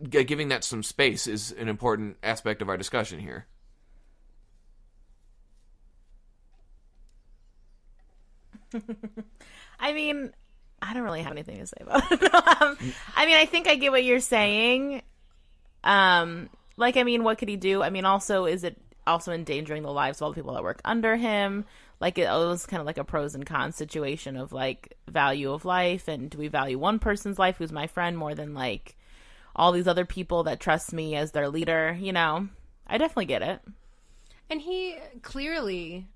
giving that some space is an important aspect of our discussion here. I mean, I don't really have anything to say about it. I mean, I think I get what you're saying. Like, I mean, what could he do? I mean, also, is it also endangering the lives of all the people that work under him? Like, it was kind of like a pros and cons situation of, like, value of life, and do we value one person's life, who's my friend, more than, like, all these other people that trust me as their leader, you know? I definitely get it. And he clearly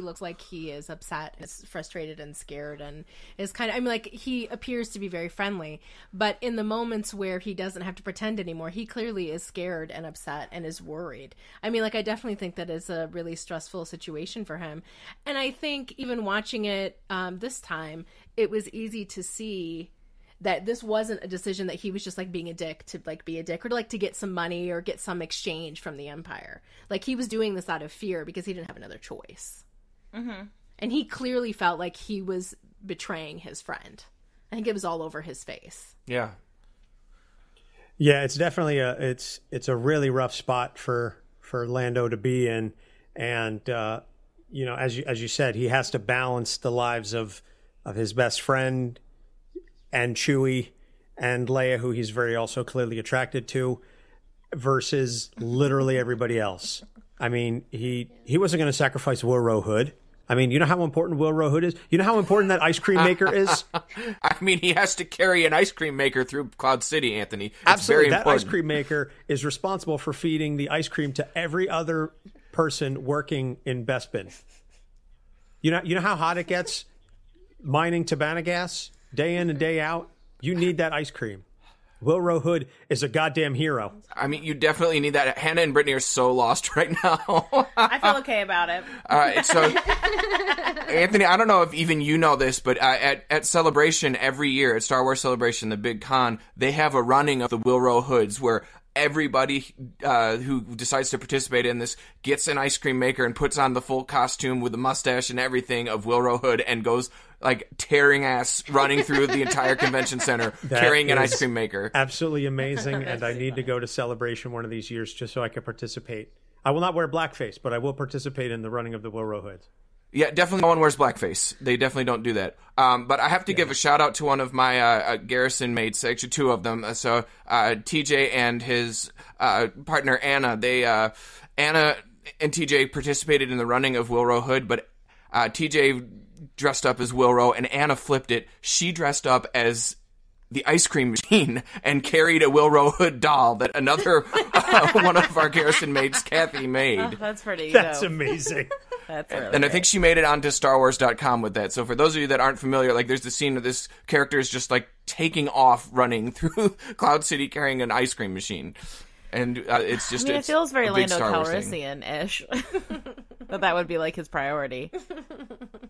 looks like he is upset, is frustrated and scared, and is kind of, I mean, like, he appears to be very friendly, but in the moments where he doesn't have to pretend anymore, he clearly is scared and upset and is worried. I mean, like, I definitely think that is a really stressful situation for him. And I think even watching it this time, it was easy to see that this wasn't a decision that he was just like being a dick to like be a dick, or to like to get some money or get some exchange from the Empire. Like, he was doing this out of fear because he didn't have another choice. Mm-hmm. And he clearly felt like he was betraying his friend. I think it was all over his face. Yeah. Yeah, it's definitely it's a really rough spot for Lando to be in. And you know, as you said, he has to balance the lives of his best friend and Chewie and Leia, who he's very also clearly attracted to, versus literally everybody else. I mean, he wasn't going to sacrifice Warrow Hood. I mean, you know how important Wilro Hood is? You know how important that ice cream maker is? I mean, he has to carry an ice cream maker through Cloud City, Anthony. It's Absolutely. very That important. ice cream maker is responsible for feeding the ice cream to every other person working in Bespin. You know how hot it gets mining Tabana gas day in and day out? You need that ice cream. Wilro Hood is a goddamn hero. I mean, you definitely need that. Hannah and Brittany are so lost right now. I feel okay about it. So, Anthony, I don't know if even you know this, but at Celebration every year, at Star Wars Celebration, the big con, they have a running of the Wilro Hoods where everybody who decides to participate in this gets an ice cream maker and puts on the full costume with the mustache and everything of Wilro Hood and goes like tearing ass running through the entire convention center carrying an ice cream maker. Absolutely amazing, and I need to go to Celebration one of these years just so I can participate. I will not wear blackface, but I will participate in the running of the Wilro Hoods. Yeah, definitely no one wears blackface. They definitely don't do that. But I have to give a shout out to one of my garrison mates, actually two of them. So TJ and his partner Anna. Anna and TJ participated in the running of Wilro Hood, but TJ dressed up as Wilro and Anna flipped it. She dressed up as the ice cream machine and carried a Wilro Hood doll that another one of our garrison mates, Kathy, made. Oh, that's pretty That's dope. amazing. That's really And I think she made it onto StarWars.com with that. So for those of you that aren't familiar, like there's the scene of this character is just like taking off running through Cloud City carrying an ice cream machine. And it's just it feels very a big Lando Star Wars thing. Calrissian-ish. that would be like his priority.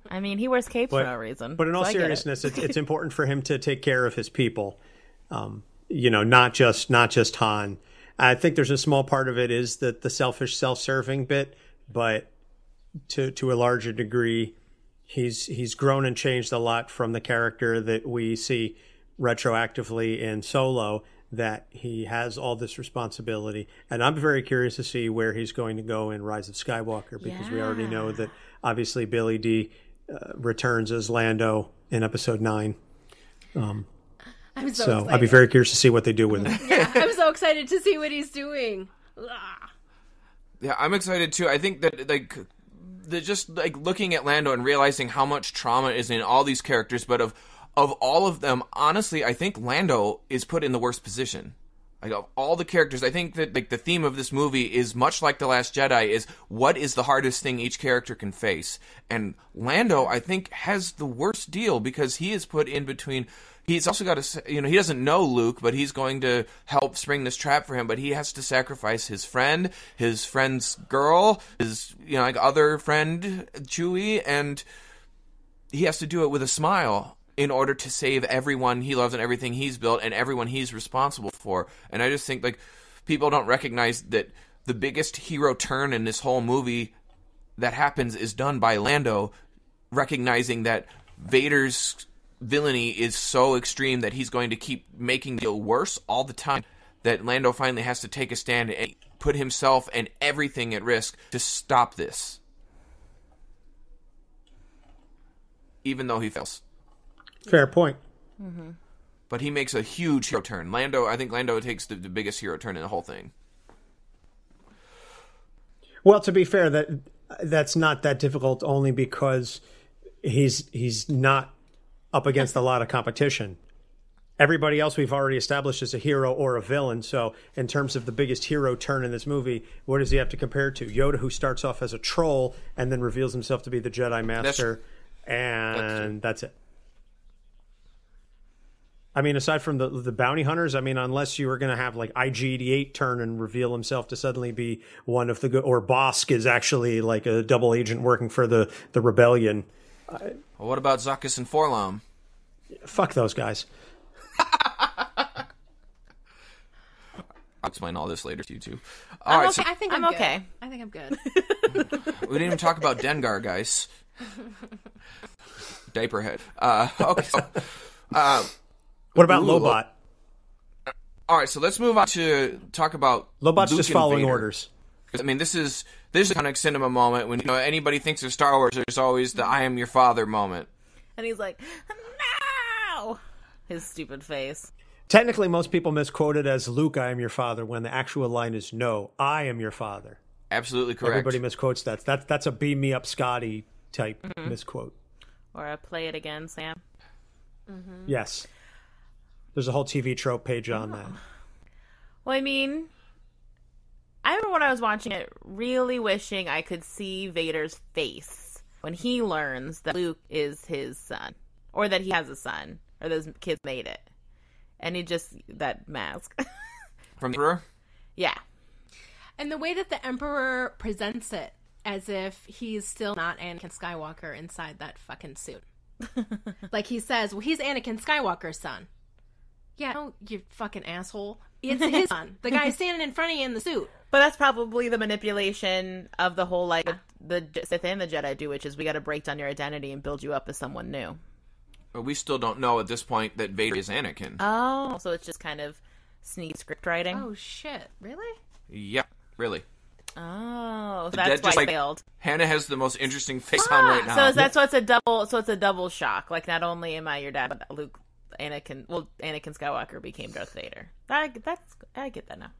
I mean, he wears capes for no reason. But in all so I get it. seriousness, it's important for him to take care of his people. Not just Han. I think there's a small part of it is that the selfish, self-serving bit, but to a larger degree, he's grown and changed a lot from the character that we see retroactively in Solo. That he has all this responsibility, and I'm very curious to see where he's going to go in Rise of Skywalker because we already know that obviously Billy D returns as Lando in Episode 9. I'm so So excited. I'd be very curious to see what they do with him. Yeah, I'm so excited to see what he's doing. Yeah, I'm excited too. I think that just looking at Lando and realizing how much trauma is in all these characters, but of all of them, honestly, I think Lando is put in the worst position. Like, of all the characters, I think that the theme of this movie is much like The Last Jedi, is what is the hardest thing each character can face. And Lando, I think, has the worst deal because he is put in between. He's also got to, he doesn't know Luke, but he's going to help spring this trap for him, but he has to sacrifice his friend's girl, his, other friend, Chewie, and he has to do it with a smile in order to save everyone he loves and everything he's built and everyone he's responsible for. And I just think, people don't recognize that the biggest hero turn in this whole movie that happens is done by Lando, recognizing that Vader's villainy is so extreme that he's going to keep making it worse all the time, that Lando finally has to take a stand and put himself and everything at risk to stop this. Even though he fails. Fair point. Mm-hmm. But he makes a huge hero turn. I think Lando takes the biggest hero turn in the whole thing. Well, to be fair, that's not that difficult only because he's not up against a lot of competition. Everybody else we've already established is a hero or a villain. So in terms of the biggest hero turn in this movie, what does he have to compare to? Yoda, who starts off as a troll and then reveals himself to be the Jedi Master. That's it. I mean, aside from the bounty hunters, I mean, unless you were going to have IG-88 turn and reveal himself to suddenly be one of the good, or Bosk is actually like a double agent working for the rebellion. Well, what about Zuckuss and Forlom? Fuck those guys. I'll explain all this later to you two. I'm Right, okay. I think I'm okay. I think I'm good. we didn't even talk about Dengar, guys. Diaperhead. Okay. So, what about Lobot? All right, so let's move on to talk about Lobot's Luke just and following Vader. orders. I mean, this is a kind of cinema moment when anybody thinks of Star Wars. There's always the "I am your father" moment. And he's like, no! His stupid face. Technically, most people misquote it as Luke, I am your father, when the actual line is no, I am your father. Absolutely correct. Everybody misquotes that. That's a beam me up Scotty type misquote. Or a play it again, Sam. Yes. There's a whole TV trope page on that. Well, I mean, I remember when I was watching it really wishing I could see Vader's face when he learns that Luke is his son. Or that he has a son. Or those kids made it. And he just, that mask. From the Emperor? Yeah. And the way that the Emperor presents it, as if he's still not Anakin Skywalker inside that fucking suit. Like he says, well, he's Anakin Skywalker's son. Yeah, no, you fucking asshole. It's his son. The guy standing in front of you in the suit. But that's probably the manipulation of the whole, like, the Sith and the Jedi do, which is we got to break down your identity and build you up as someone new. But we still don't know at this point that Vader is Anakin. Oh, so it's just kind of sneak script writing? Oh, shit. Really? Yeah, really. Oh, so that's why just it failed. Hannah has the most interesting face on right now. So it's a double shock. Like, not only am I your dad, but Anakin Skywalker became Darth Vader. I get that now.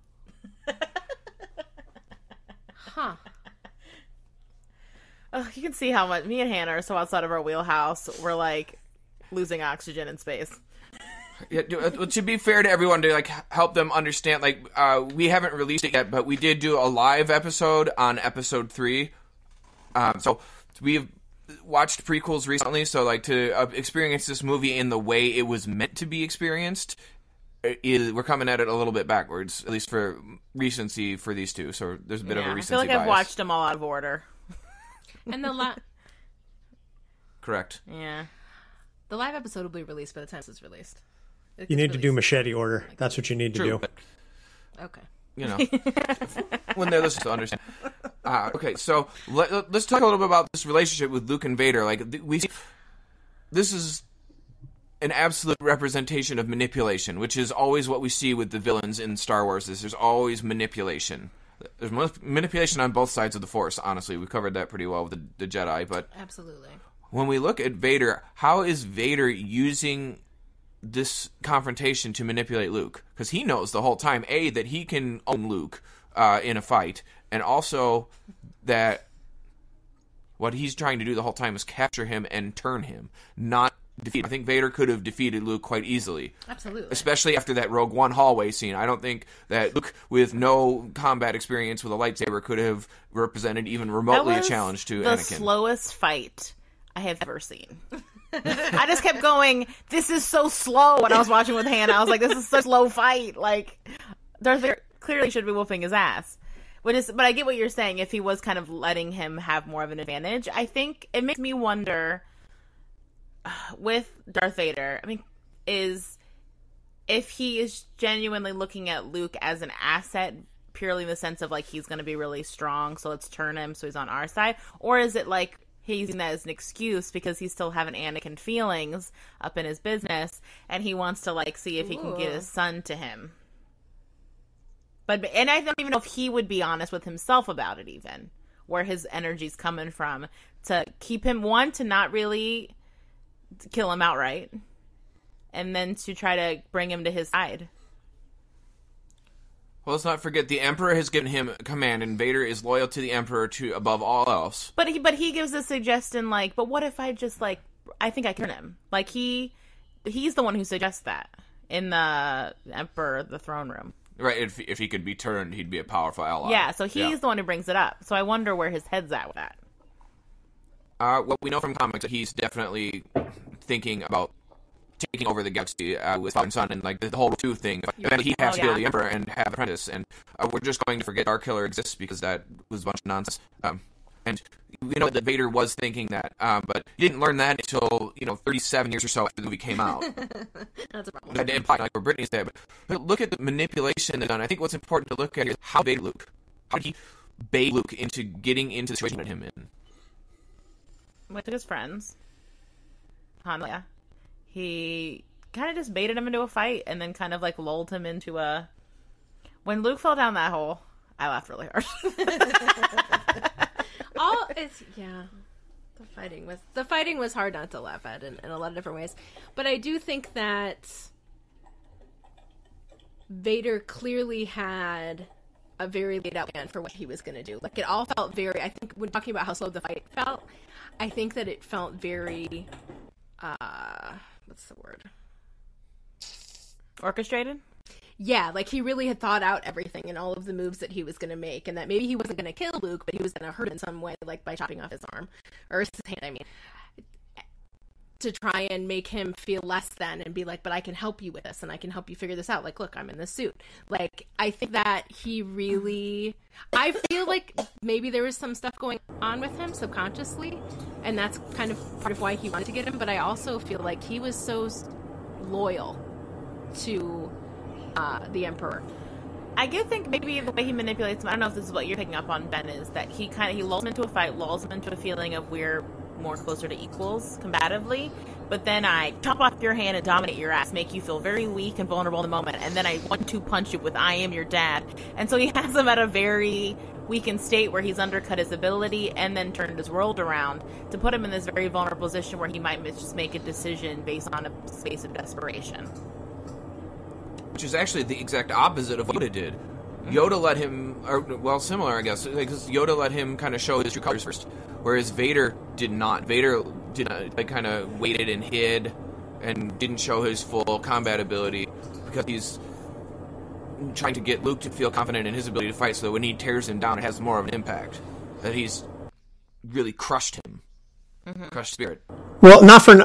Huh. Oh, you can see how much me and Hannah are so outside of our wheelhouse. We're like losing oxygen in space. Yeah, to be fair to everyone, to like help them understand, like we haven't released it yet, but we did do a live episode on episode 3. So we've watched prequels recently, so like to experience this movie in the way it was meant to be experienced, we're coming at it a little bit backwards, at least for recency for these two. So there's a bit of a recency I feel like I've bias. watched them all out of order. And Correct. Yeah. The live episode will be released by the time this is released. You need to do machete order. That's what you need to True, do. but, Okay. you know, when they're listening to understand. Okay, so let's talk a little bit about this relationship with Luke and Vader. Like we see, this is an absolute representation of manipulation, which is always what we see with the villains in Star Wars. There's always manipulation. There's manipulation on both sides of the Force. Honestly, we covered that pretty well with the Jedi. But Absolutely. when we look at Vader, how is Vader using this confrontation to manipulate Luke? Because he knows the whole time, A, that he can own Luke in a fight, and also that what he's trying to do the whole time is capture him and turn him, not defeat him. I think Vader could have defeated Luke quite easily. Absolutely. Especially after that Rogue One hallway scene. I don't think that Luke, with no combat experience with a lightsaber, could have represented even remotely a challenge to Anakin. The slowest fight I have ever seen. I just kept going, this is so slow when I was watching with Hannah. I was like, this is such a slow fight. Like, Darth Vader clearly should be whooping his ass. But I get what you're saying. If he was kind of letting him have more of an advantage, I think it makes me wonder with Darth Vader, I mean, is if he is genuinely looking at Luke as an asset purely in the sense of like he's going to be really strong, so let's turn him so he's on our side, or is it like he's using that as an excuse because he's still having Anakin feelings up in his business and he wants to like see if he can get his son to him. And I don't even know if he would be honest with himself about it, even where his energy's coming from, to keep him, one, to not really kill him outright, and then to try to bring him to his side. Well, let's not forget the Emperor has given him command, and Vader is loyal to the Emperor above all else. But he gives a suggestion like, but what if I just like, I think I can turn him. Like he's the one who suggests that in the Emperor, the throne room. Right, if he could be turned, he'd be a powerful ally. Yeah, so he's the one who brings it up. So I wonder where his head's at with that. Well, we know from comics that he's definitely thinking about taking over the galaxy with father and son, and like the whole 2 thing. Eventually he has to kill the Emperor and have an apprentice, and we're just going to forget Starkiller exists because that was a bunch of nonsense. And we know that Vader was thinking that, but he didn't learn that until 37 years or so after the movie came out. That's a problem. That implied like where Brittany's there, but look at the manipulation that's done. I think what's important to look at is how bait Luke. How did he bait Luke into getting into the situation that him in? With his friends, Han, Leia, he kind of just baited him into a fight and then kind of like lulled him into a. When Luke fell down that hole, I laughed really hard. The fighting was hard not to laugh at in a lot of different ways, but I do think that Vader clearly had a very laid out plan for what he was going to do. Like, it all felt very, I think when talking about how slow the fight felt, I think that it felt very, what's the word? Orchestrated? Yeah, like he really had thought out everything and all of the moves that he was going to make, and that maybe he wasn't going to kill Luke, but he was going to hurt him in some way, like by chopping off his arm, or his hand, I mean, to try and make him feel less than and be like, but I can help you with this and I can help you figure this out. Like, look, I'm in this suit. Like, I think that he really, I feel like maybe there was some stuff going on with him subconsciously, and that's kind of part of why he wanted to get him. But I also feel like he was so loyal to the Emperor. I do think maybe the way he manipulates him, I don't know if this is what you're picking up on, Ben, is that he lulls him into a fight, lulls him into a feeling of we're more closer to equals combatively, but then I chop off your hand and dominate your ass, make you feel very weak and vulnerable in the moment, and then I 1-2 punch you with I am your dad. And so he has him at a very weakened state where he's undercut his ability and then turned his world around to put him in this very vulnerable position where he might just make a decision based on a space of desperation. Which is actually the exact opposite of what Yoda did. Yoda let him, or well, similar, I guess, because Yoda let him kind of show his true colors first, whereas Vader did not. Vader did not, like, kind of waited and hid and didn't show his full combat ability because he's trying to get Luke to feel confident in his ability to fight, so that when he tears him down, it has more of an impact. That he's really crushed him, crushed spirit. Well, not for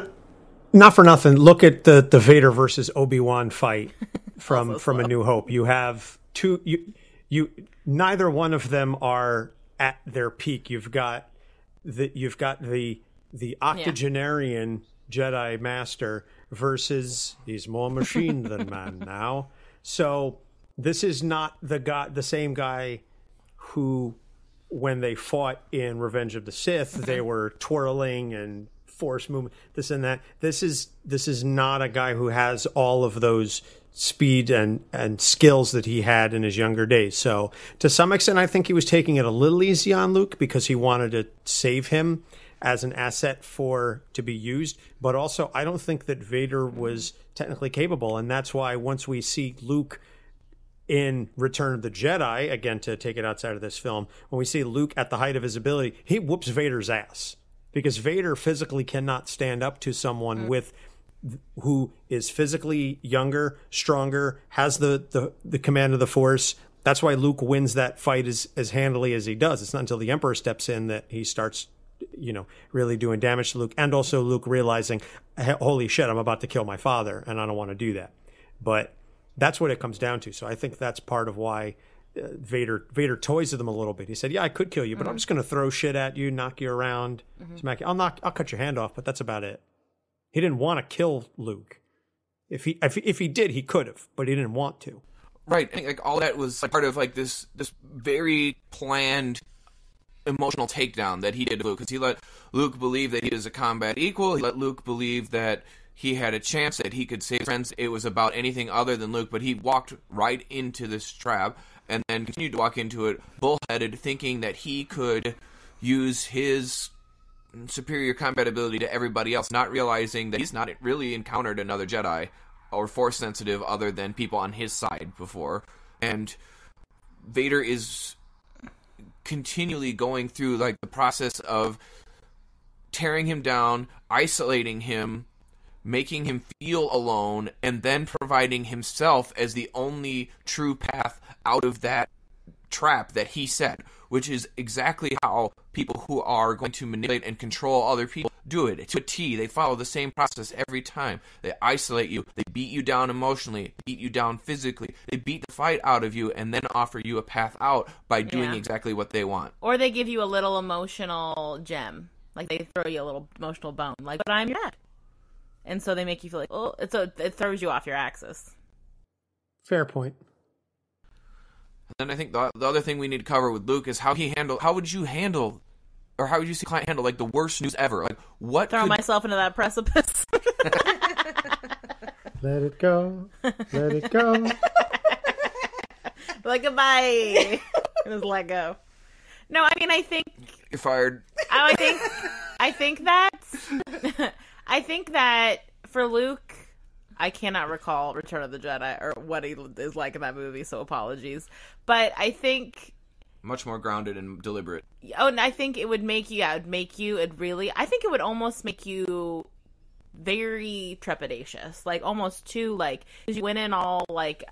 nothing. Look at the Vader versus Obi-Wan fight from A New Hope. You have two. You neither one of them are at their peak. You've got the octogenarian Jedi Master versus he's more machine than man now. So this is not the same guy who, when they fought in Revenge of the Sith, they were twirling and force movement, this and that. This is not a guy who has all of those speed and skills that he had in his younger days. So to some extent, I think he was taking it a little easy on Luke because he wanted to save him as an asset to be used. But also, I don't think that Vader was technically capable, and that's why once we see Luke in Return of the Jedi, again, to take it outside of this film, when we see Luke at the height of his ability, he whoops Vader's ass. Because Vader physically cannot stand up to someone who is physically younger, stronger, has the command of the Force. That's why Luke wins that fight as handily as he does. It's not until the Emperor steps in that he starts, really doing damage to Luke. And also Luke realizing, holy shit, I'm about to kill my father, and I don't want to do that. But that's what it comes down to. So I think that's part of why Vader toys with him a little bit. He said, "Yeah, I could kill you, but I'm just going to throw shit at you, knock you around, smack you. I'll cut your hand off, but that's about it." He didn't want to kill Luke. If he did, he could have, but he didn't want to. Right, and, like, all that was like part of like this very planned emotional takedown that he did to Luke, because he let Luke believe that he was a combat equal. He let Luke believe that he had a chance, that he could save his friends. It was about anything other than Luke, but he walked right into this trap. And then continued to walk into it bullheaded, thinking that he could use his superior combat ability to everybody else, not realizing that he's not really encountered another Jedi or Force sensitive other than people on his side before. And Vader is continually going through like the process of tearing him down, isolating him, making him feel alone, and then providing himself as the only true path out of that trap that he set, which is exactly how people who are going to manipulate and control other people do it. To a T, they follow the same process every time. They isolate you, they beat you down emotionally, beat you down physically, they beat the fight out of you, and then offer you a path out by doing exactly what they want. Or they give you a little emotional gem. Like, they throw you a little emotional bone. Like, but I'm your dad. And so they make you feel like, oh, it throws you off your axis. Fair point. And then I think the other thing we need to cover with Luke is how would you see Clint handle like the worst news ever? Like, what? Throw myself into that precipice. Let it go. Let it go. Like, goodbye. And just let go. No, I mean, I think you're fired. I think that for Luke, I cannot recall Return of the Jedi or what he is like in that movie, so apologies. But I think much more grounded and deliberate. Oh, and I think it would make you. I think it would almost make you very trepidatious, like almost too like, because you went in all like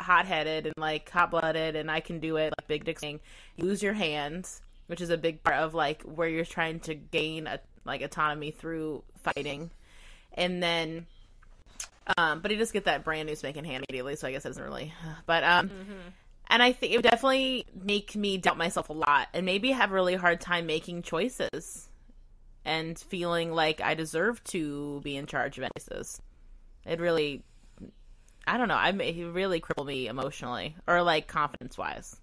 hot-headed and like hot-blooded, and I can do it, like big dick thing. You lose your hands, which is a big part of like where you're trying to gain like autonomy through fighting, and then. But he just get that brand new spanking hand immediately, so I guess it doesn't really. But and I think it would definitely make me doubt myself a lot, and maybe have a really hard time making choices, and feeling like I deserve to be in charge of choices. It really, I don't know. It really crippled me emotionally, or like confidence wise.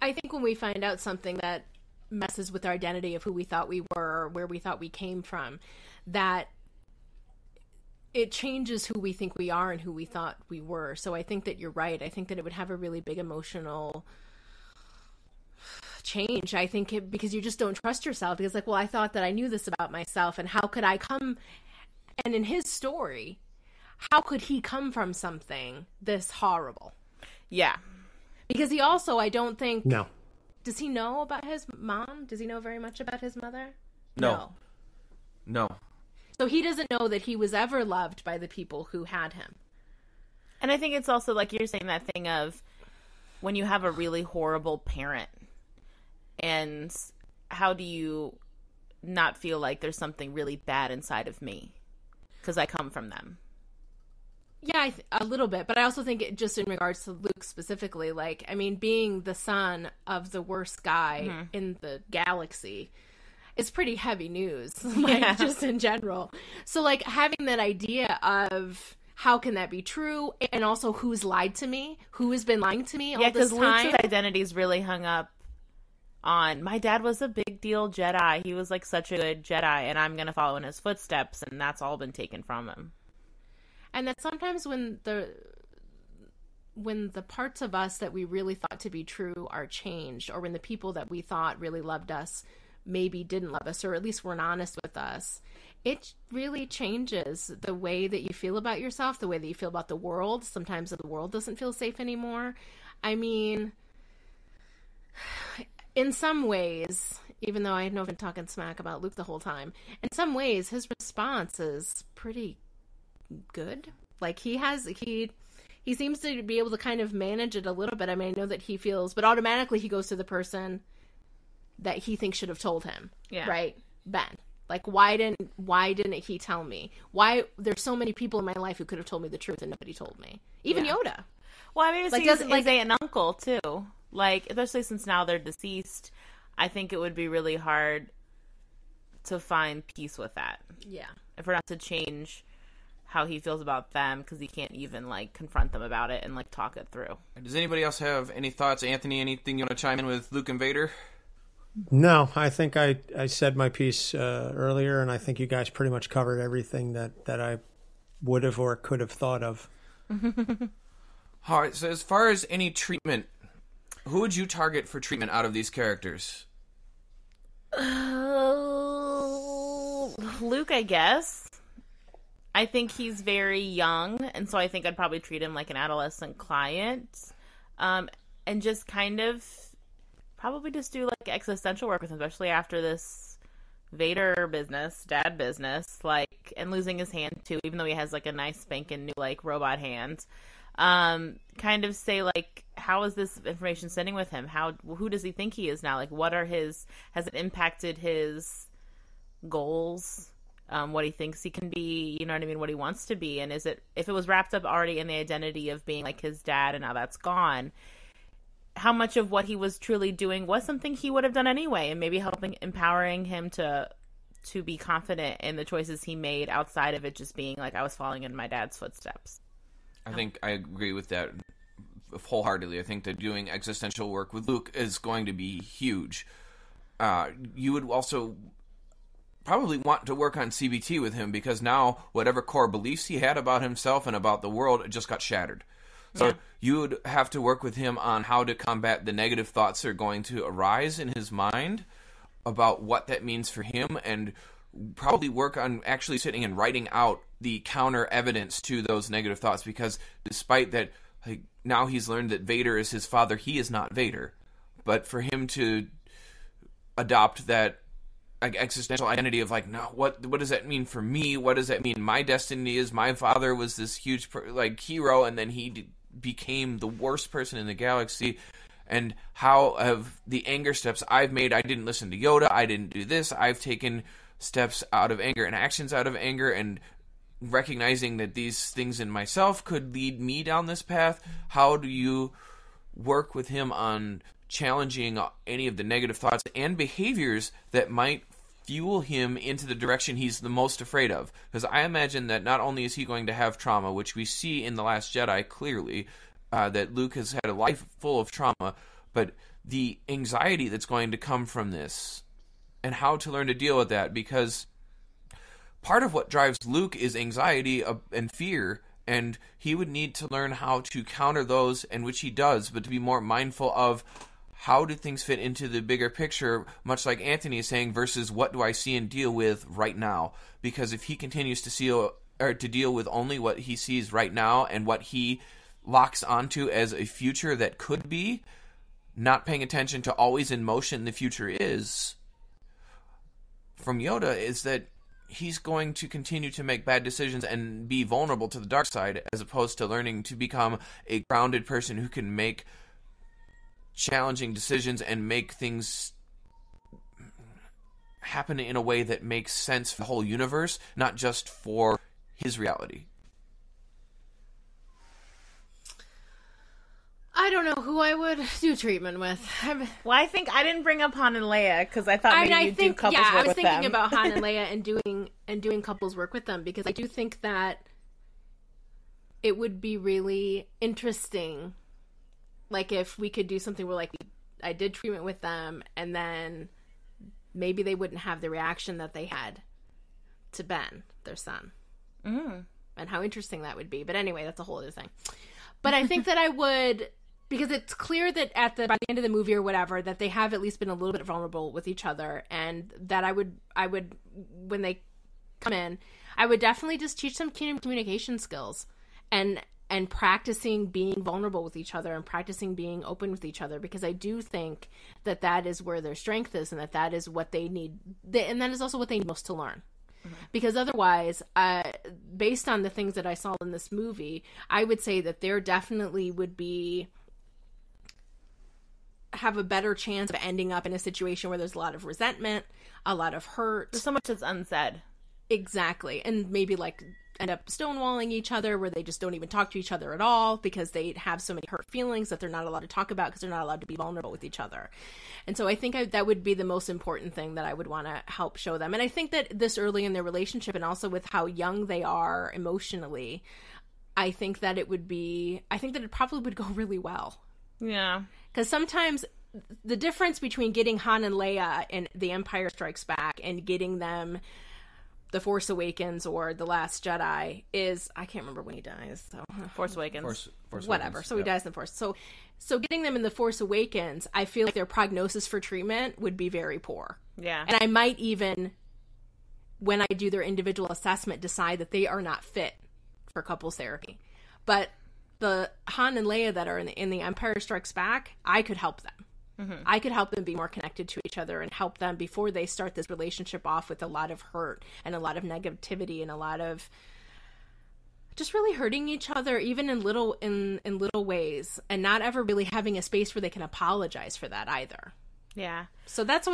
I think when we find out something that messes with our identity of who we thought we were, or where we thought we came from, that it changes who we think we are and who we thought we were. So I think that you're right. I think that it would have a really big emotional change. I think because you just don't trust yourself, because like, well, I thought that I knew this about myself, and how could I come, and in his story, how could he come from something this horrible? Yeah. Because he also, I don't think... No. Does he know about his mom? Does he know very much about his mother? No. So he doesn't know that he was ever loved by the people who had him. And I think it's also like you're saying, that thing of when you have a really horrible parent, and how do you not feel like there's something really bad inside of me because I come from them? Yeah, a little bit. But I also think just in regards to Luke specifically, like, I mean, being the son of the worst guy in the galaxy, it's pretty heavy news, like, just in general. So, like, having that idea of how can that be true, and also who's lied to me, who has been lying to me all this time. Yeah, because Luke's identity is really hung up on, my dad was a big deal Jedi. He was, like, such a good Jedi, and I'm going to follow in his footsteps, and that's all been taken from him. And that sometimes when the parts of us that we really thought to be true are changed, or when the people that we thought really loved us maybe didn't love us, or at least weren't honest with us, it really changes the way that you feel about yourself, the way that you feel about the world. Sometimes the world doesn't feel safe anymore. I mean, in some ways, even though I know I've been talking smack about Luke the whole time, in some ways his response is pretty good. Like, he seems to be able to kind of manage it a little bit. I mean, I know that he feels, but automatically he goes to the person that he thinks should have told him. Yeah. Right? Ben. Like, why didn't he tell me? Why there's so many people in my life who could have told me the truth and nobody told me. Even Yoda. Well, I mean, it's like, his aunt and uncle too. Like, especially since now they're deceased, I think it would be really hard to find peace with that. Yeah. If we're not to change how he feels about them, because he can't even, like, confront them about it and, like, talk it through. Does anybody else have any thoughts? Anthony, anything you want to chime in with Luke and Vader? No, I think I said my piece earlier, and I think you guys pretty much covered everything that I would have or could have thought of. All right, so as far as any treatment, who would you target for treatment out of these characters? Luke, I guess. I think he's very young, and so I think I'd probably treat him like an adolescent client. And just kind of probably just do like existential work with him, especially after this Vader business, dad business, like, and losing his hand too, even though he has like a nice spanking new like robot hand. Kind of say like, how is this information sitting with him? Who does he think he is now? Like, has it impacted his goals? What he thinks he can be, you know what I mean? What he wants to be. And if it was wrapped up already in the identity of being like his dad and now that's gone, how much of what he was truly doing was something he would have done anyway, and maybe empowering him to be confident in the choices he made outside of it just being like, I was following in my dad's footsteps. I think I agree with that wholeheartedly. I think that doing existential work with Luke is going to be huge. You would also probably want to work on CBT with him, because now whatever core beliefs he had about himself and about the world just got shattered. So you would have to work with him on how to combat the negative thoughts that are going to arise in his mind about what that means for him, and probably work on actually sitting and writing out the counter evidence to those negative thoughts, because despite that, like, now he's learned that Vader is his father, he is not Vader. But for him to adopt that, like, existential identity of, like, no, what does that mean for me? What does that mean my destiny is? My father was this huge hero, and then he became the worst person in the galaxy. And how have the anger steps I've made? I didn't listen to Yoda. I didn't do this. I've taken steps out of anger and actions out of anger, and recognizing that these things in myself could lead me down this path. How do you work with him on challenging any of the negative thoughts and behaviors that might fuel him into the direction he's the most afraid of? Because I imagine that not only is he going to have trauma, which we see in The Last Jedi clearly, that Luke has had a life full of trauma, but the anxiety that's going to come from this and how to learn to deal with that, because part of what drives Luke is anxiety and fear, and he would need to learn how to counter those, and which he does, but to be more mindful of how do things fit into the bigger picture, much like Anthony is saying, versus what do I see and deal with right now? Because if he continues to deal with only what he sees right now and what he locks onto as a future that could be, not paying attention to always in motion the future is, from Yoda, is that he's going to continue to make bad decisions and be vulnerable to the dark side, as opposed to learning to become a grounded person who can make challenging decisions and make things happen in a way that makes sense for the whole universe, not just for his reality. I don't know who I would do treatment with. Well, I think I didn't bring up Han and Leia because I thought maybe you'd do couples work with them. I was thinking about Han and Leia and doing couples work with them, because I do think that it would be really interesting, like, if we could do something where, like, I did treatment with them, and then maybe they wouldn't have the reaction that they had to Ben, their son. Mm. And how interesting that would be. But anyway, that's a whole other thing. But I think that I would, because it's clear that by the end of the movie or whatever, that they have at least been a little bit vulnerable with each other, and that I would when they come in, I would definitely just teach them communication skills and practicing being vulnerable with each other and practicing being open with each other, because I do think that that is where their strength is, and that is what they need, and that is also what they need most to learn. Mm-hmm. Because otherwise, based on the things that I saw in this movie, I would say that there definitely would have a better chance of ending up in a situation where there's a lot of resentment, a lot of hurt. There's so much that's unsaid. Exactly. And maybe, like, end up stonewalling each other, where they just don't even talk to each other at all because they have so many hurt feelings that they're not allowed to talk about because they're not allowed to be vulnerable with each other. And so I think that would be the most important thing that I would want to help show them. And I think that this early in their relationship, and also with how young they are emotionally, I think that it probably would go really well. Yeah. Because sometimes the difference between getting Han and Leia in The Empire Strikes Back and getting them The Force Awakens or The Last Jedi is, I can't remember when he dies. So Force Awakens. Force whatever. Awakens, So he dies in the Force. So getting them in The Force Awakens, I feel like their prognosis for treatment would be very poor. Yeah. And I might even, when I do their individual assessment, decide that they are not fit for couples therapy. But the Han and Leia that are in the Empire Strikes Back, I could help them. Mm-hmm. I could help them be more connected to each other and help them before they start this relationship off with a lot of hurt and a lot of negativity and a lot of just really hurting each other, even in little ways, and not ever really having a space where they can apologize for that either. Yeah. So that's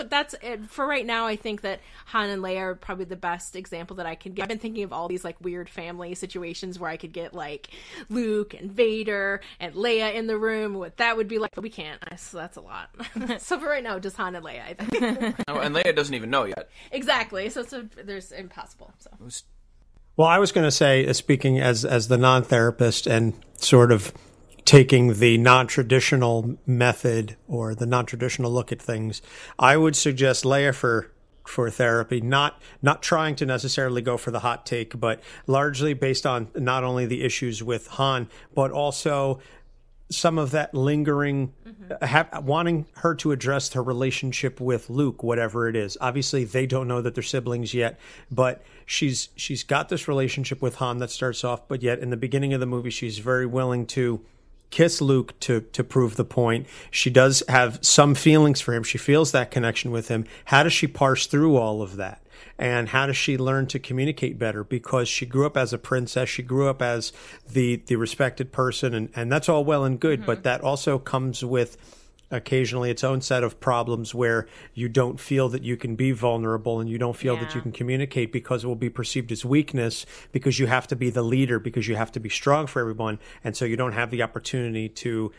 it. For right now, I think that Han and Leia are probably the best example that I could get. I've been thinking of all these, like, weird family situations where I could get, like, Luke and Vader and Leia in the room, what that would be like, but we can't. So that's a lot. So for right now, just Han and Leia, I think. Oh, and Leia doesn't even know yet. Exactly. So there's impossible. So. Well, I was going to say, speaking as the non-therapist and sort of taking the non-traditional method or the non-traditional look at things, I would suggest Leia for therapy, not trying to necessarily go for the hot take, but largely based on not only the issues with Han, but also some of that lingering, wanting her to address her relationship with Luke, whatever it is. Obviously, they don't know that they're siblings yet, but she's got this relationship with Han that starts off, but yet in the beginning of the movie, she's very willing to kiss Luke to prove the point. She does have some feelings for him. She feels that connection with him. How does she parse through all of that? And how does she learn to communicate better? Because she grew up as a princess. She grew up as the respected person. And that's all well and good. But that also comes with occasionally its own set of problems where you don't feel that you can be vulnerable and you don't feel that you can communicate because it will be perceived as weakness, because you have to be the leader, because you have to be strong for everyone. And so you don't have the opportunity to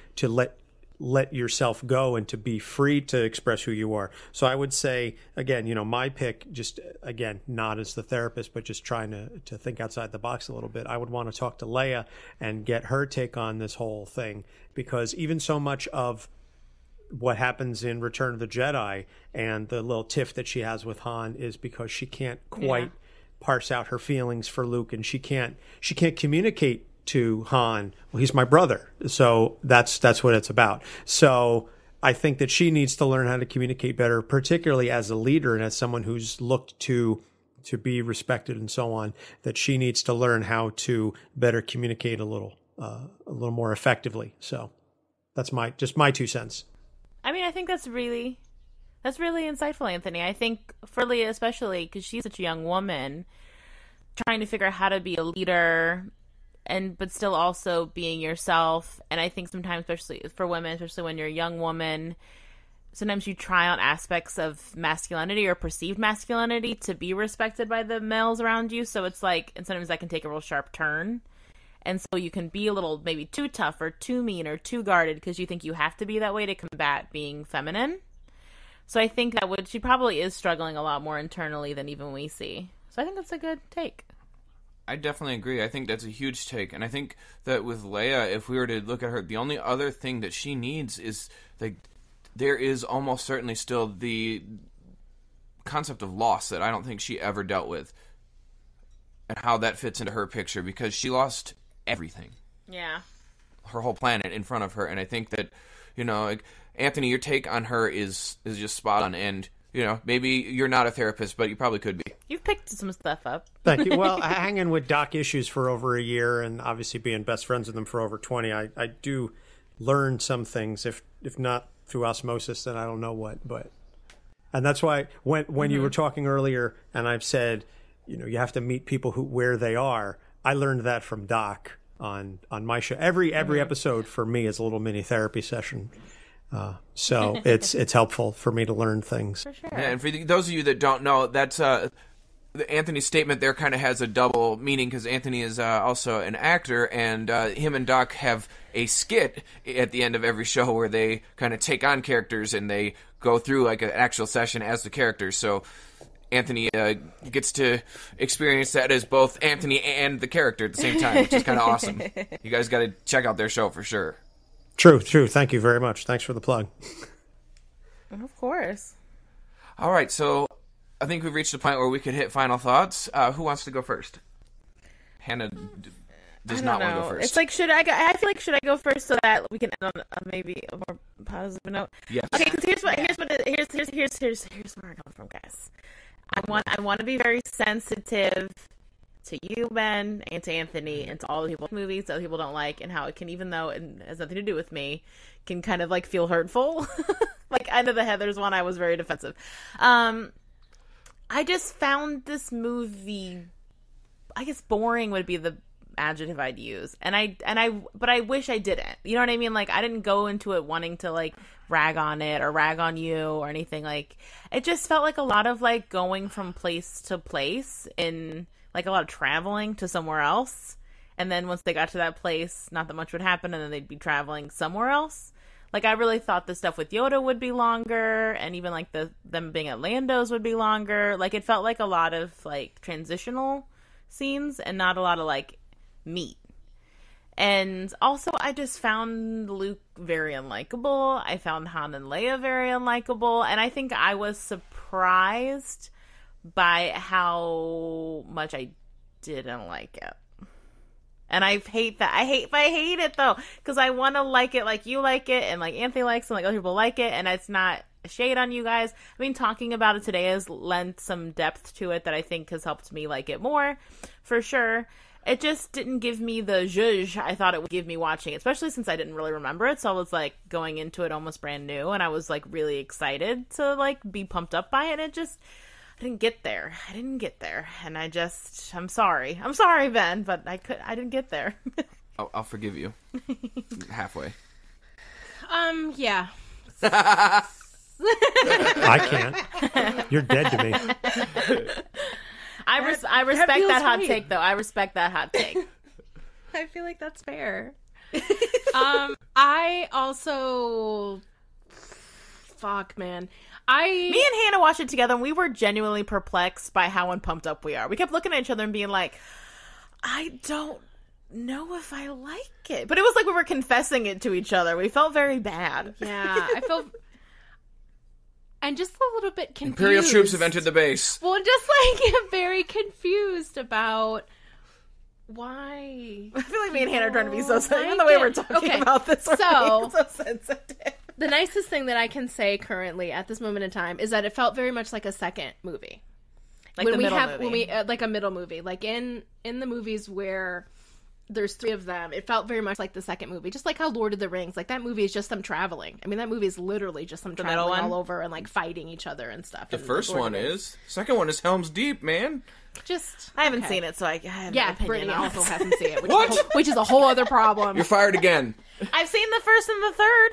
let yourself go and to be free to express who you are. So I would say, again, my pick, just again, not as the therapist, but just trying to think outside the box a little bit. I would want to talk to Leia and get her take on this whole thing, because even so much of what happens in Return of the Jedi and the little tiff that she has with Han is because she can't quite parse out her feelings for Luke, and she can't communicate to Han, well, he's my brother. So that's what it's about. So I think that she needs to learn how to communicate better, particularly as a leader and as someone who's looked to be respected and so on, that she needs to learn how to better communicate a little more effectively. So that's my 2 cents. I mean, I think that's really insightful, Anthony. I think for Leia especially, because she's such a young woman, trying to figure out how to be a leader but still also being yourself. And I think sometimes, especially for women, especially when you're a young woman, sometimes you try on aspects of masculinity or perceived masculinity to be respected by the males around you. So it's like, and sometimes that can take a real sharp turn. And so you can be a little maybe too tough or too mean or too guarded because you think you have to be that way to combat being feminine. So I think that she probably is struggling a lot more internally than even we see. So I think that's a good take. I definitely agree. I think that's a huge take. And I think that with Leia, if we were to look at her, the only other thing that she needs is, like, there is almost certainly still the concept of loss that I don't think she ever dealt with, and how that fits into her picture, because she lost everything. Yeah. Her whole planet in front of her. And I think that, like, Anthony, your take on her is just spot on. And, maybe you're not a therapist, but you probably could be. You've picked some stuff up. Thank you. Well, hanging with Doc Issues for over a year and obviously being best friends with them for over 20, I do learn some things, if not through osmosis, then I don't know what. And that's why when you were talking earlier and I've said, you have to meet people where they are, I learned that from Doc on my show. Every episode for me is a little mini therapy session. So it's helpful for me to learn things. For sure. Yeah, and for those of you that don't know, that's Anthony's statement there kind of has a double meaning, because Anthony is also an actor, and him and Doc have a skit at the end of every show where they kind of take on characters and they go through like an actual session as the characters. So Anthony gets to experience that as both Anthony and the character at the same time, which is kind of awesome. You guys got to check out their show for sure. True. Thank you very much. Thanks for the plug. Of course. All right, so I think we've reached the point where we could hit final thoughts. Who wants to go first? Hannah does not want to go first. It's like, should I go first so that we can end on maybe a more positive note? Yes. Okay, because here's where I'm going from, guys. I want to be very sensitive to you, Ben, and to Anthony, and to all the people movies that people don't like, and how it can, even though it has nothing to do with me, can kind of like feel hurtful. Like, I know the Heathers one, I was very defensive. I just found this movie, I guess boring would be the adjective I'd use. But I wish I didn't. You know what I mean? Like, I didn't go into it wanting to like rag on it or rag on you or anything. Like, it just felt like a lot of like going from place to place, in like a lot of traveling to somewhere else. And then once they got to that place, not that much would happen, and then they'd be traveling somewhere else. Like, I really thought the stuff with Yoda would be longer, and even like them being at Lando's would be longer. Like, it felt like a lot of like transitional scenes and not a lot of like meat. And also, I just found Luke very unlikable. I found Han and Leia very unlikable, and I think I was surprised by how much I didn't like it. And I hate that. I hate it though, because I want to like it like you like it, and like Anthony likes it, and like other people like it, and it's not a shade on you guys. I mean, talking about it today has lent some depth to it that I think has helped me like it more, for sure. It just didn't give me the zhuzh I thought it would give me watching it, especially since I didn't really remember it. So I was like going into it almost brand new, and I was like really excited to like be pumped up by it. And I didn't get there. And I'm sorry. I'm sorry, Ben, but I didn't get there. I'll forgive you. Halfway. Yeah. I can't. You're dead to me. I respect that hot take, though. I respect that hot take. I feel like that's fair. I also... Fuck, man. Me and Hannah watched it together, and we were genuinely perplexed by how unpumped up we are. We kept looking at each other and being like, I don't know if I like it. But it was like we were confessing it to each other. We felt very bad. Yeah, I felt... I'm just a little bit confused. Imperial troops have entered the base. Well, just like very confused about why. I feel like me and Hannah are trying to be so sensitive. Even the way we're talking about this, we're being so sensitive. The nicest thing that I can say currently at this moment in time is that it felt very much like a second movie. Like the middle movie. When we like a middle movie. Like in the movies where there's 3 of them, it felt very much like the second movie. Just like how Lord of the Rings, like that movie is just them traveling. I mean, that movie is literally just them traveling all over and like fighting each other and stuff. The first one is. Second one is Helm's Deep, man. I haven't seen it, so I have no opinion. Brittany also hasn't seen it. Which is a whole other problem. You're fired again. I've seen the first and the third.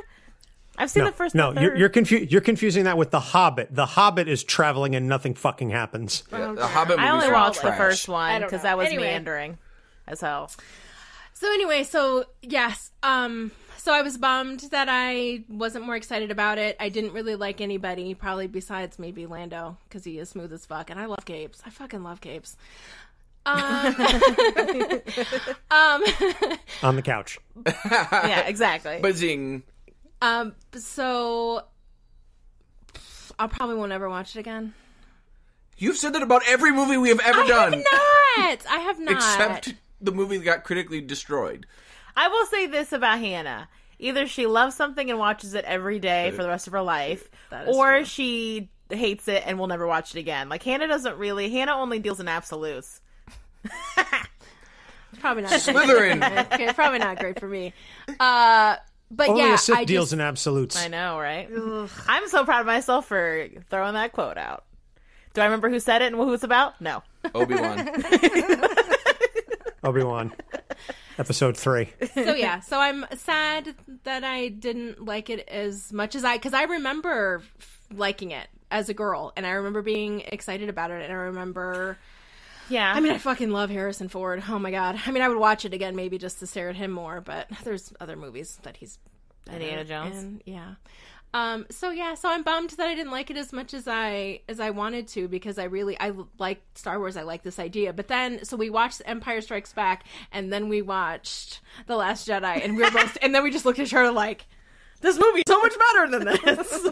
I've seen the first and the third. You're confusing that with The Hobbit. The Hobbit is traveling and nothing fucking happens. Yeah, the Hobbit movies I only are watched trash. the first one because that was meandering as hell. So anyway, yes. So I was bummed that I wasn't more excited about it. I didn't really like anybody, probably besides maybe Lando, because he is smooth as fuck, and I love capes. I fucking love capes. On the couch. Yeah, exactly. Buzzing. So I probably won't ever watch it again. You've said that about every movie we have ever done. I have not. Except the movie that got critically destroyed. I will say this about Hannah. Either she loves something and watches it every day for the rest of her life, or true. She hates it and will never watch it again. Like, Hannah only deals in absolutes. Probably not. Slytherin. Okay, probably not great for me. But only yeah, a Sith deals in absolutes. I know, right? Ugh. I'm so proud of myself for throwing that quote out. Do I remember who said it and who it's about? No. Obi-Wan. Episode 3. So I'm sad that I didn't like it as much as because I remember liking it as a girl, and I remember being excited about it, and I remember... Yeah. I mean, I fucking love Harrison Ford. Oh my god. I mean, I would watch it again maybe just to stare at him more, but there's other movies that he's Indiana Jones. And, yeah. So I'm bummed that I didn't like it as much as I wanted to, because I like Star Wars. I like this idea. But then we watched Empire Strikes Back, and then we watched The Last Jedi, and we were both and then we just looked at each other like, this movie's so much better than this.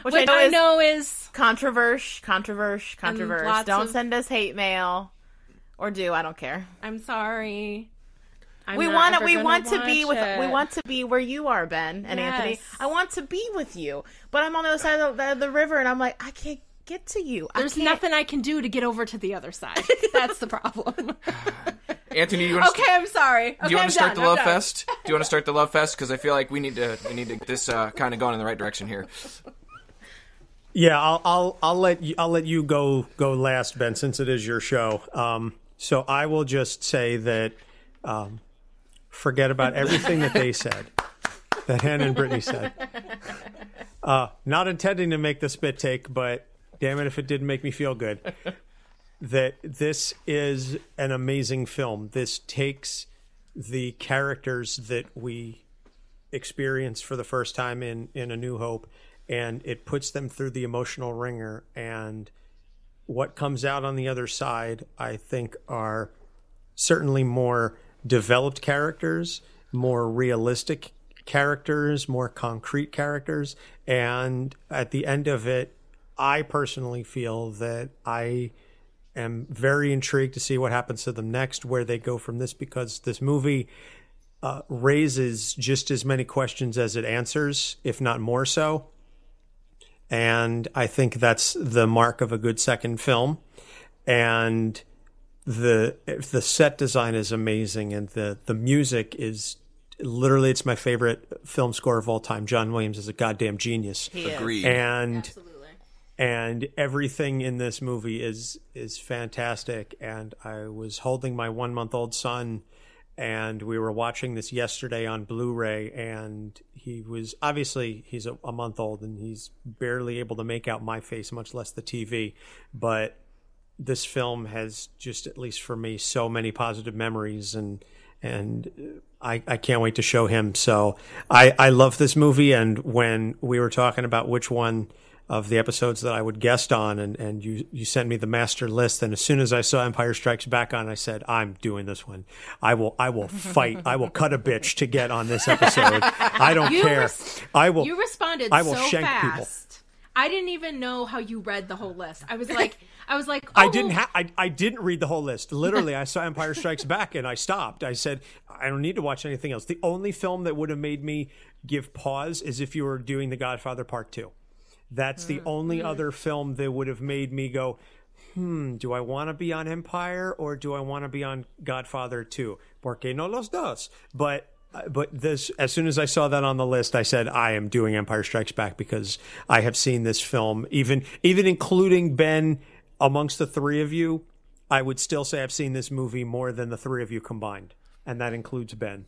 Which I know is controversial. Don't send us hate mail, or do. I don't care. I'm sorry. We want to be where you are, Ben and Anthony. I want to be with you, but I'm on the other side of the river, and I'm like, I can't get to you. There's nothing I can do to get over to the other side. That's the problem. Anthony, you want to I'm sorry. Do you want to start the Love Fest? Do you want to start the Love Fest? Because I feel like we need to get this kind of going in the right direction here. Yeah, I'll let you go last, Ben, since it is your show. So I will just say that forget about everything that they said, that Hannah and Brittany said. Not intending to make the spit take, but damn it if it didn't make me feel good. That this is an amazing film. This takes the characters that we experience for the first time in A New Hope, and it puts them through the emotional ringer. And what comes out on the other side, I think, are certainly more developed characters, more realistic characters, more concrete characters. And at the end of it, I personally feel that I am very intrigued to see what happens to them next, where they go from this, because this movie raises just as many questions as it answers, if not more so. And I think that's the mark of a good second film. And the set design is amazing, and the music is literally, it's my favorite film score of all time. John Williams is a goddamn genius. Agreed. And Absolutely. and everything in this movie is fantastic. And I was holding my 1-month-old son, and we were watching this yesterday on Blu-ray, and he's a month old, and he's barely able to make out my face, much less the TV. But this film has just, at least for me, so many positive memories, and I can't wait to show him. So I love this movie. And when we were talking about which one of the episodes that I would guest on, and you sent me the master list, and as soon as I saw Empire Strikes Back on, I said, I'm doing this one. I will fight. I will cut a bitch to get on this episode. I don't care. You responded I will so shank fast. people. I didn't even know how you read the whole list. I was like, oh. I didn't read the whole list. Literally, I saw Empire Strikes Back and I stopped. I said, I don't need to watch anything else. The only film that would have made me give pause is if you were doing The Godfather Part 2. That's the only other film that would have made me go, do I want to be on Empire or do I want to be on Godfather 2? Porque no los dos? But this, as soon as I saw that on the list, I said, I am doing Empire Strikes Back, because I have seen this film, even including Ben amongst the three of you, I would still say I've seen this movie more than the three of you combined. And that includes Ben.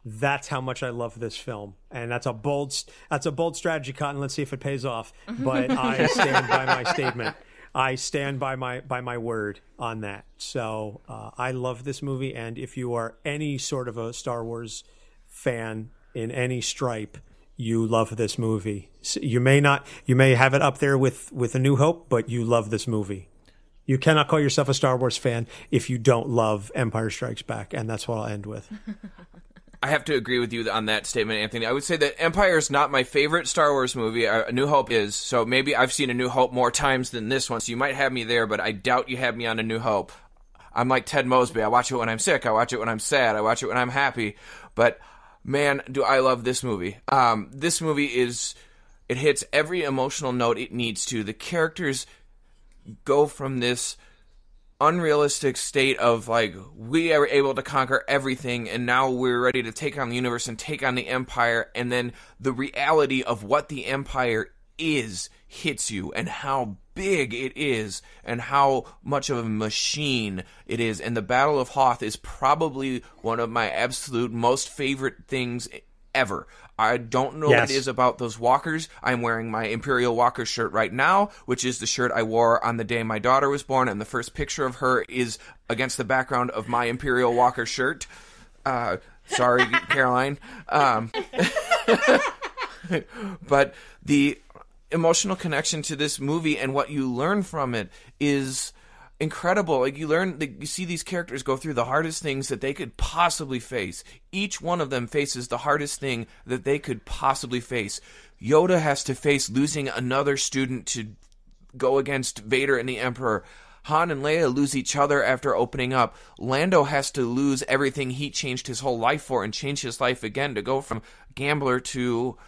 That's how much I love this film. And that's a bold strategy, Cotton. Let's see if it pays off. But I stand by my statement. I stand by my word on that. So I love this movie. And if you are any sort of a Star Wars fan in any stripe, you love this movie. You may have it up there with A New Hope, but you love this movie. You cannot call yourself a Star Wars fan if you don't love Empire Strikes Back, and that's what I'll end with. I have to agree with you on that statement, Anthony. I would say that Empire is not my favorite Star Wars movie. A New Hope is, so maybe I've seen A New Hope more times than this one, so you might have me there, but I doubt you have me on A New Hope. I'm like Ted Mosby. I watch it when I'm sick. I watch it when I'm sad. I watch it when I'm happy. But man, do I love this movie. This movie it hits every emotional note it needs to. The characters go from this unrealistic state of, like, we are able to conquer everything, and now we're ready to take on the universe and take on the Empire, and then the reality of what the Empire is hits you, and how big it is, and how much of a machine it is. And the Battle of Hoth is probably one of my absolute most favorite things ever. I don't know what it is about those walkers. I'm wearing my Imperial Walker shirt right now, which is the shirt I wore on the day my daughter was born, and the first picture of her is against the background of my Imperial Walker shirt. Sorry, Caroline. But the emotional connection to this movie and what you learn from it is incredible. Like, you see these characters go through the hardest things that they could possibly face. Each one of them faces the hardest thing that they could possibly face. Yoda has to face losing another student to go against Vader and the Emperor. Han and Leia lose each other after opening up. Lando has to lose everything he changed his whole life for and change his life again to go from gambler to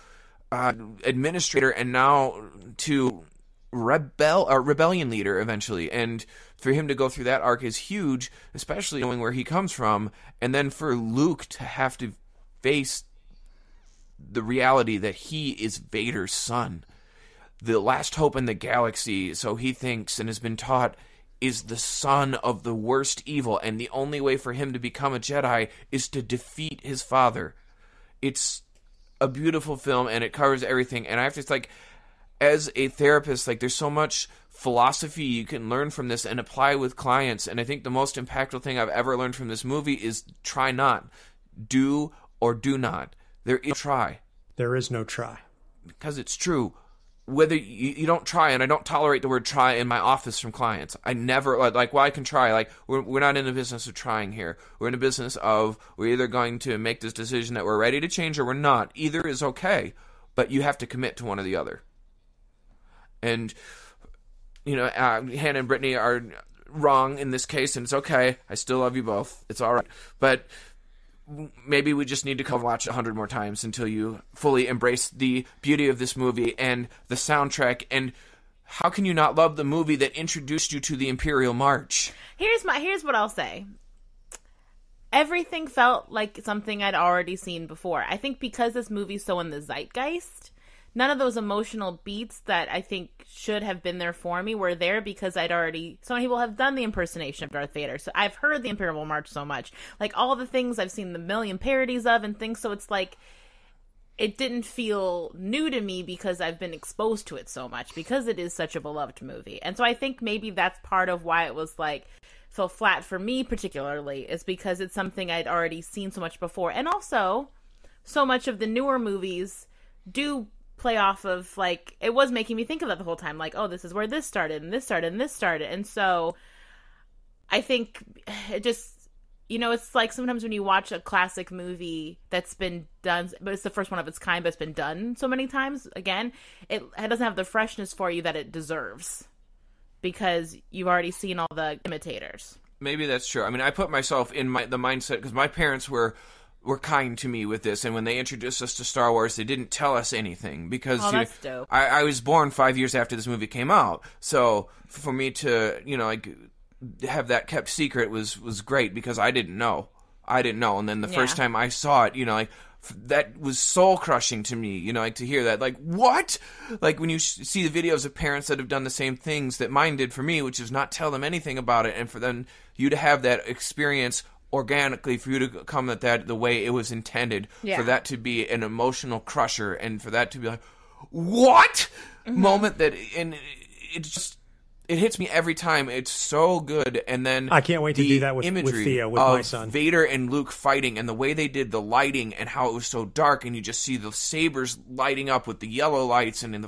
administrator, and now to rebellion leader eventually. And for him to go through that arc is huge, especially knowing where he comes from. And then for Luke to have to face the reality that he is Vader's son, the last hope in the galaxy, so he thinks and has been taught, is the son of the worst evil, and the only way for him to become a Jedi is to defeat his father. It's a beautiful film, and it covers everything. And I have to, like, as a therapist, like, there's so much philosophy you can learn from this and apply with clients. And I think the most impactful thing I've ever learned from this movie is try not. Do or do not. There is no try. There is no try. Because it's true. Whether you don't try, and I don't tolerate the word try in my office from clients. I never, like, well, I can try. Like, we're not in the business of trying here. We're in the business of, we're either going to make this decision that we're ready to change or we're not. Either is okay, but you have to commit to one or the other. And, you know, Hannah and Brittany are wrong in this case, and it's okay. I still love you both. It's all right. But maybe we just need to come watch 100 more times until you fully embrace the beauty of this movie and the soundtrack. And how can you not love the movie that introduced you to the Imperial March? Here's what I'll say. Everything felt like something I'd already seen before. I think because this movie's so in the zeitgeist, none of those emotional beats that I think should have been there for me were there because so many people have done the impersonation of Darth Vader. So I've heard the Imperial March so much. Like, all the things I've seen the million parodies of and things. So it's like, it didn't feel new to me because I've been exposed to it so much, because it is such a beloved movie. And so I think maybe that's part of why it was like, fell flat for me particularly, is because it's something I'd already seen so much before. And also, so much of the newer movies do play off of, like, it was making me think of that the whole time, like, oh, this is where this started and this started and this started. And so I think it just, it's like sometimes when you watch a classic movie that's been done, but it's the first one of its kind, but it's been done so many times again, it doesn't have the freshness for you that it deserves, because you've already seen all the imitators. Maybe that's true. I mean, I put myself in the mindset, because my parents were kind to me with this, and when they introduced us to Star Wars, they didn't tell us anything, because that's dope. I was born 5 years after this movie came out, so for me to have that kept secret was great, because I didn't know, and then the first time I saw it, that was soul crushing to me, to hear that, like, what? Like, when you see the videos of parents that have done the same things that mine did for me, which is not tell them anything about it, and for them, you to have that experience organically, for you to come at that the way it was intended, for that to be an emotional crusher, and for that to be like, what? Moment that, and it hits me every time. It's so good. And then I can't wait to do that with Theo, with my son. Vader and Luke fighting, and the way they did the lighting and how it was so dark, and you just see the sabers lighting up with the yellow lights, and in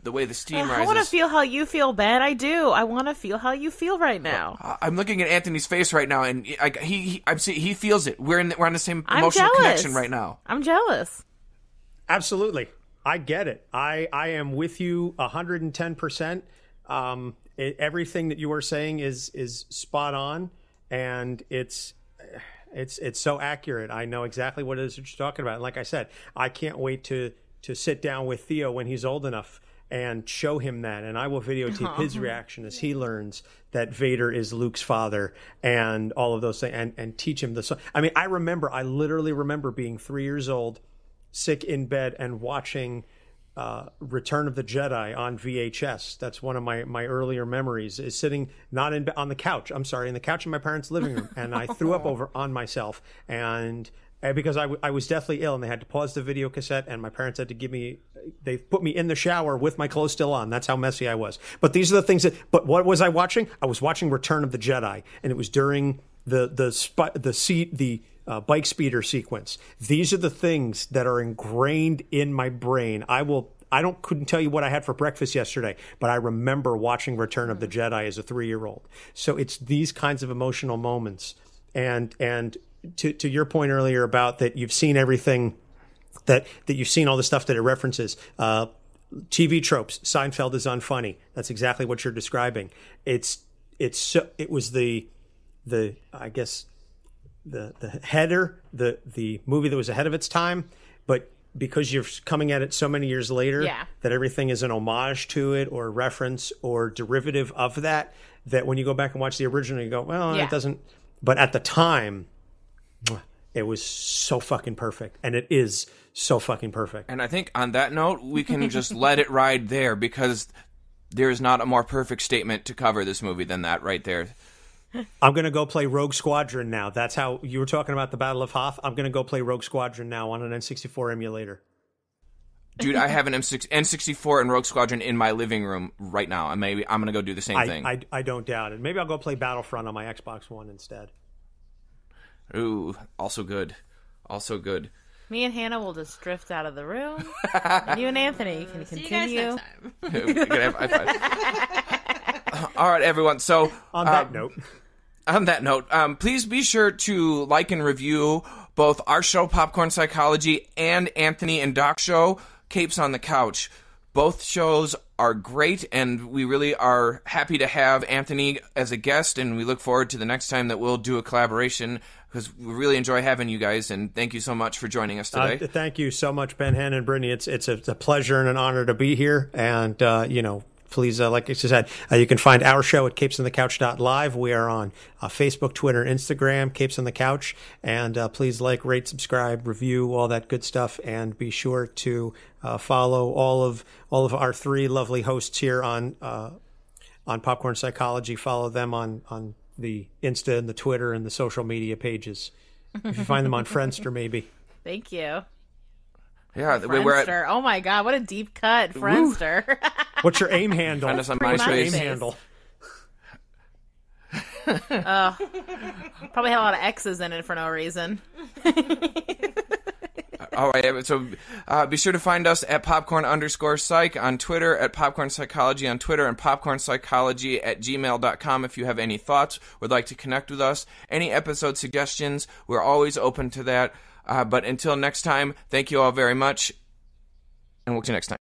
the way the steam rises. I want to feel how you feel, Ben. I do. I want to feel how you feel right now. I'm looking at Anthony's face right now, and he feels it. We're on the same emotional connection right now. I'm jealous. Absolutely. I get it. I am with you 110%. Everything that you were saying is spot on, and it's so accurate. I know exactly what it is that you're talking about. And like I said, I can't wait to sit down with Theo when he's old enough and show him that, and I will videotape his reaction as he learns that Vader is Luke's father and all of those things, and teach him the. I mean, I literally remember being 3 years old, sick in bed, and watching Return of the Jedi on VHS. That's one of my earlier memories, is sitting not on the couch. I'm sorry, in the couch in my parents' living room, and I threw up over on myself, and because I was deathly ill, and they had to pause the video cassette, and my parents had to they put me in the shower with my clothes still on. That's how messy I was. But these are the things but what was I watching? I was watching Return of the Jedi, and it was during the bike speeder sequence. These are the things that are ingrained in my brain. Couldn't tell you what I had for breakfast yesterday, but I remember watching Return of the Jedi as a 3-year-old. So it's these kinds of emotional moments. And to your point earlier about that you've seen everything, that you've seen all the stuff that it references, TV tropes, Seinfeld is unfunny. That's exactly what you're describing. It was the I guess the header, the movie that was ahead of its time, but because you're coming at it so many years later, that everything is an homage to it or reference or derivative of that when you go back and watch the original, you go, well, it doesn't. But at the time, it was so fucking perfect, and it is so fucking perfect. And I think on that note, we can just let it ride there, because there is not a more perfect statement to cover this movie than that right there. I'm going to go play Rogue Squadron now. That's how you were talking about the Battle of Hoth. I'm going to go play Rogue Squadron now on an N64 emulator. Dude, I have an N64 and Rogue Squadron in my living room right now, and maybe I'm going to go do the same thing. I don't doubt it. Maybe I'll go play Battlefront on my Xbox One instead. Ooh, also good. Also good. Me and Hannah will just drift out of the room. And you and Anthony can continue. See you guys next time. All right, everyone. So on that note, please be sure to like and review both our show, Popcorn Psychology, and Anthony and Doc's show, Capes on the Couch. Both shows are great, and we really are happy to have Anthony as a guest, and we look forward to the next time that we'll do a collaboration, because we really enjoy having you guys, and thank you so much for joining us today. Thank you so much, Ben, Hannah, and Brittany. It's a pleasure and an honor to be here, and, please, like I said, you can find our show at capesonthecouch.live. We are on Facebook, Twitter, Instagram, Capes on the Couch. And please rate, subscribe, review, all that good stuff. And be sure to follow all of our three lovely hosts here on Popcorn Psychology. Follow them on the Insta and the Twitter and the social media pages. If you find them on Friendster, maybe. Thank you. Yeah, Friendster. Oh my God, what a deep cut, Friendster. What's your AIM handle? Find us on MySpace. MySpace. AIM handle. Probably had a lot of X's in it for no reason. All right, so be sure to find us at popcorn_psych on Twitter, at popcorn psychology on Twitter, and popcornpsychology@gmail.com if you have any thoughts, would like to connect with us. Any episode suggestions, we're always open to that. But until next time, thank you all very much, and we'll see you next time.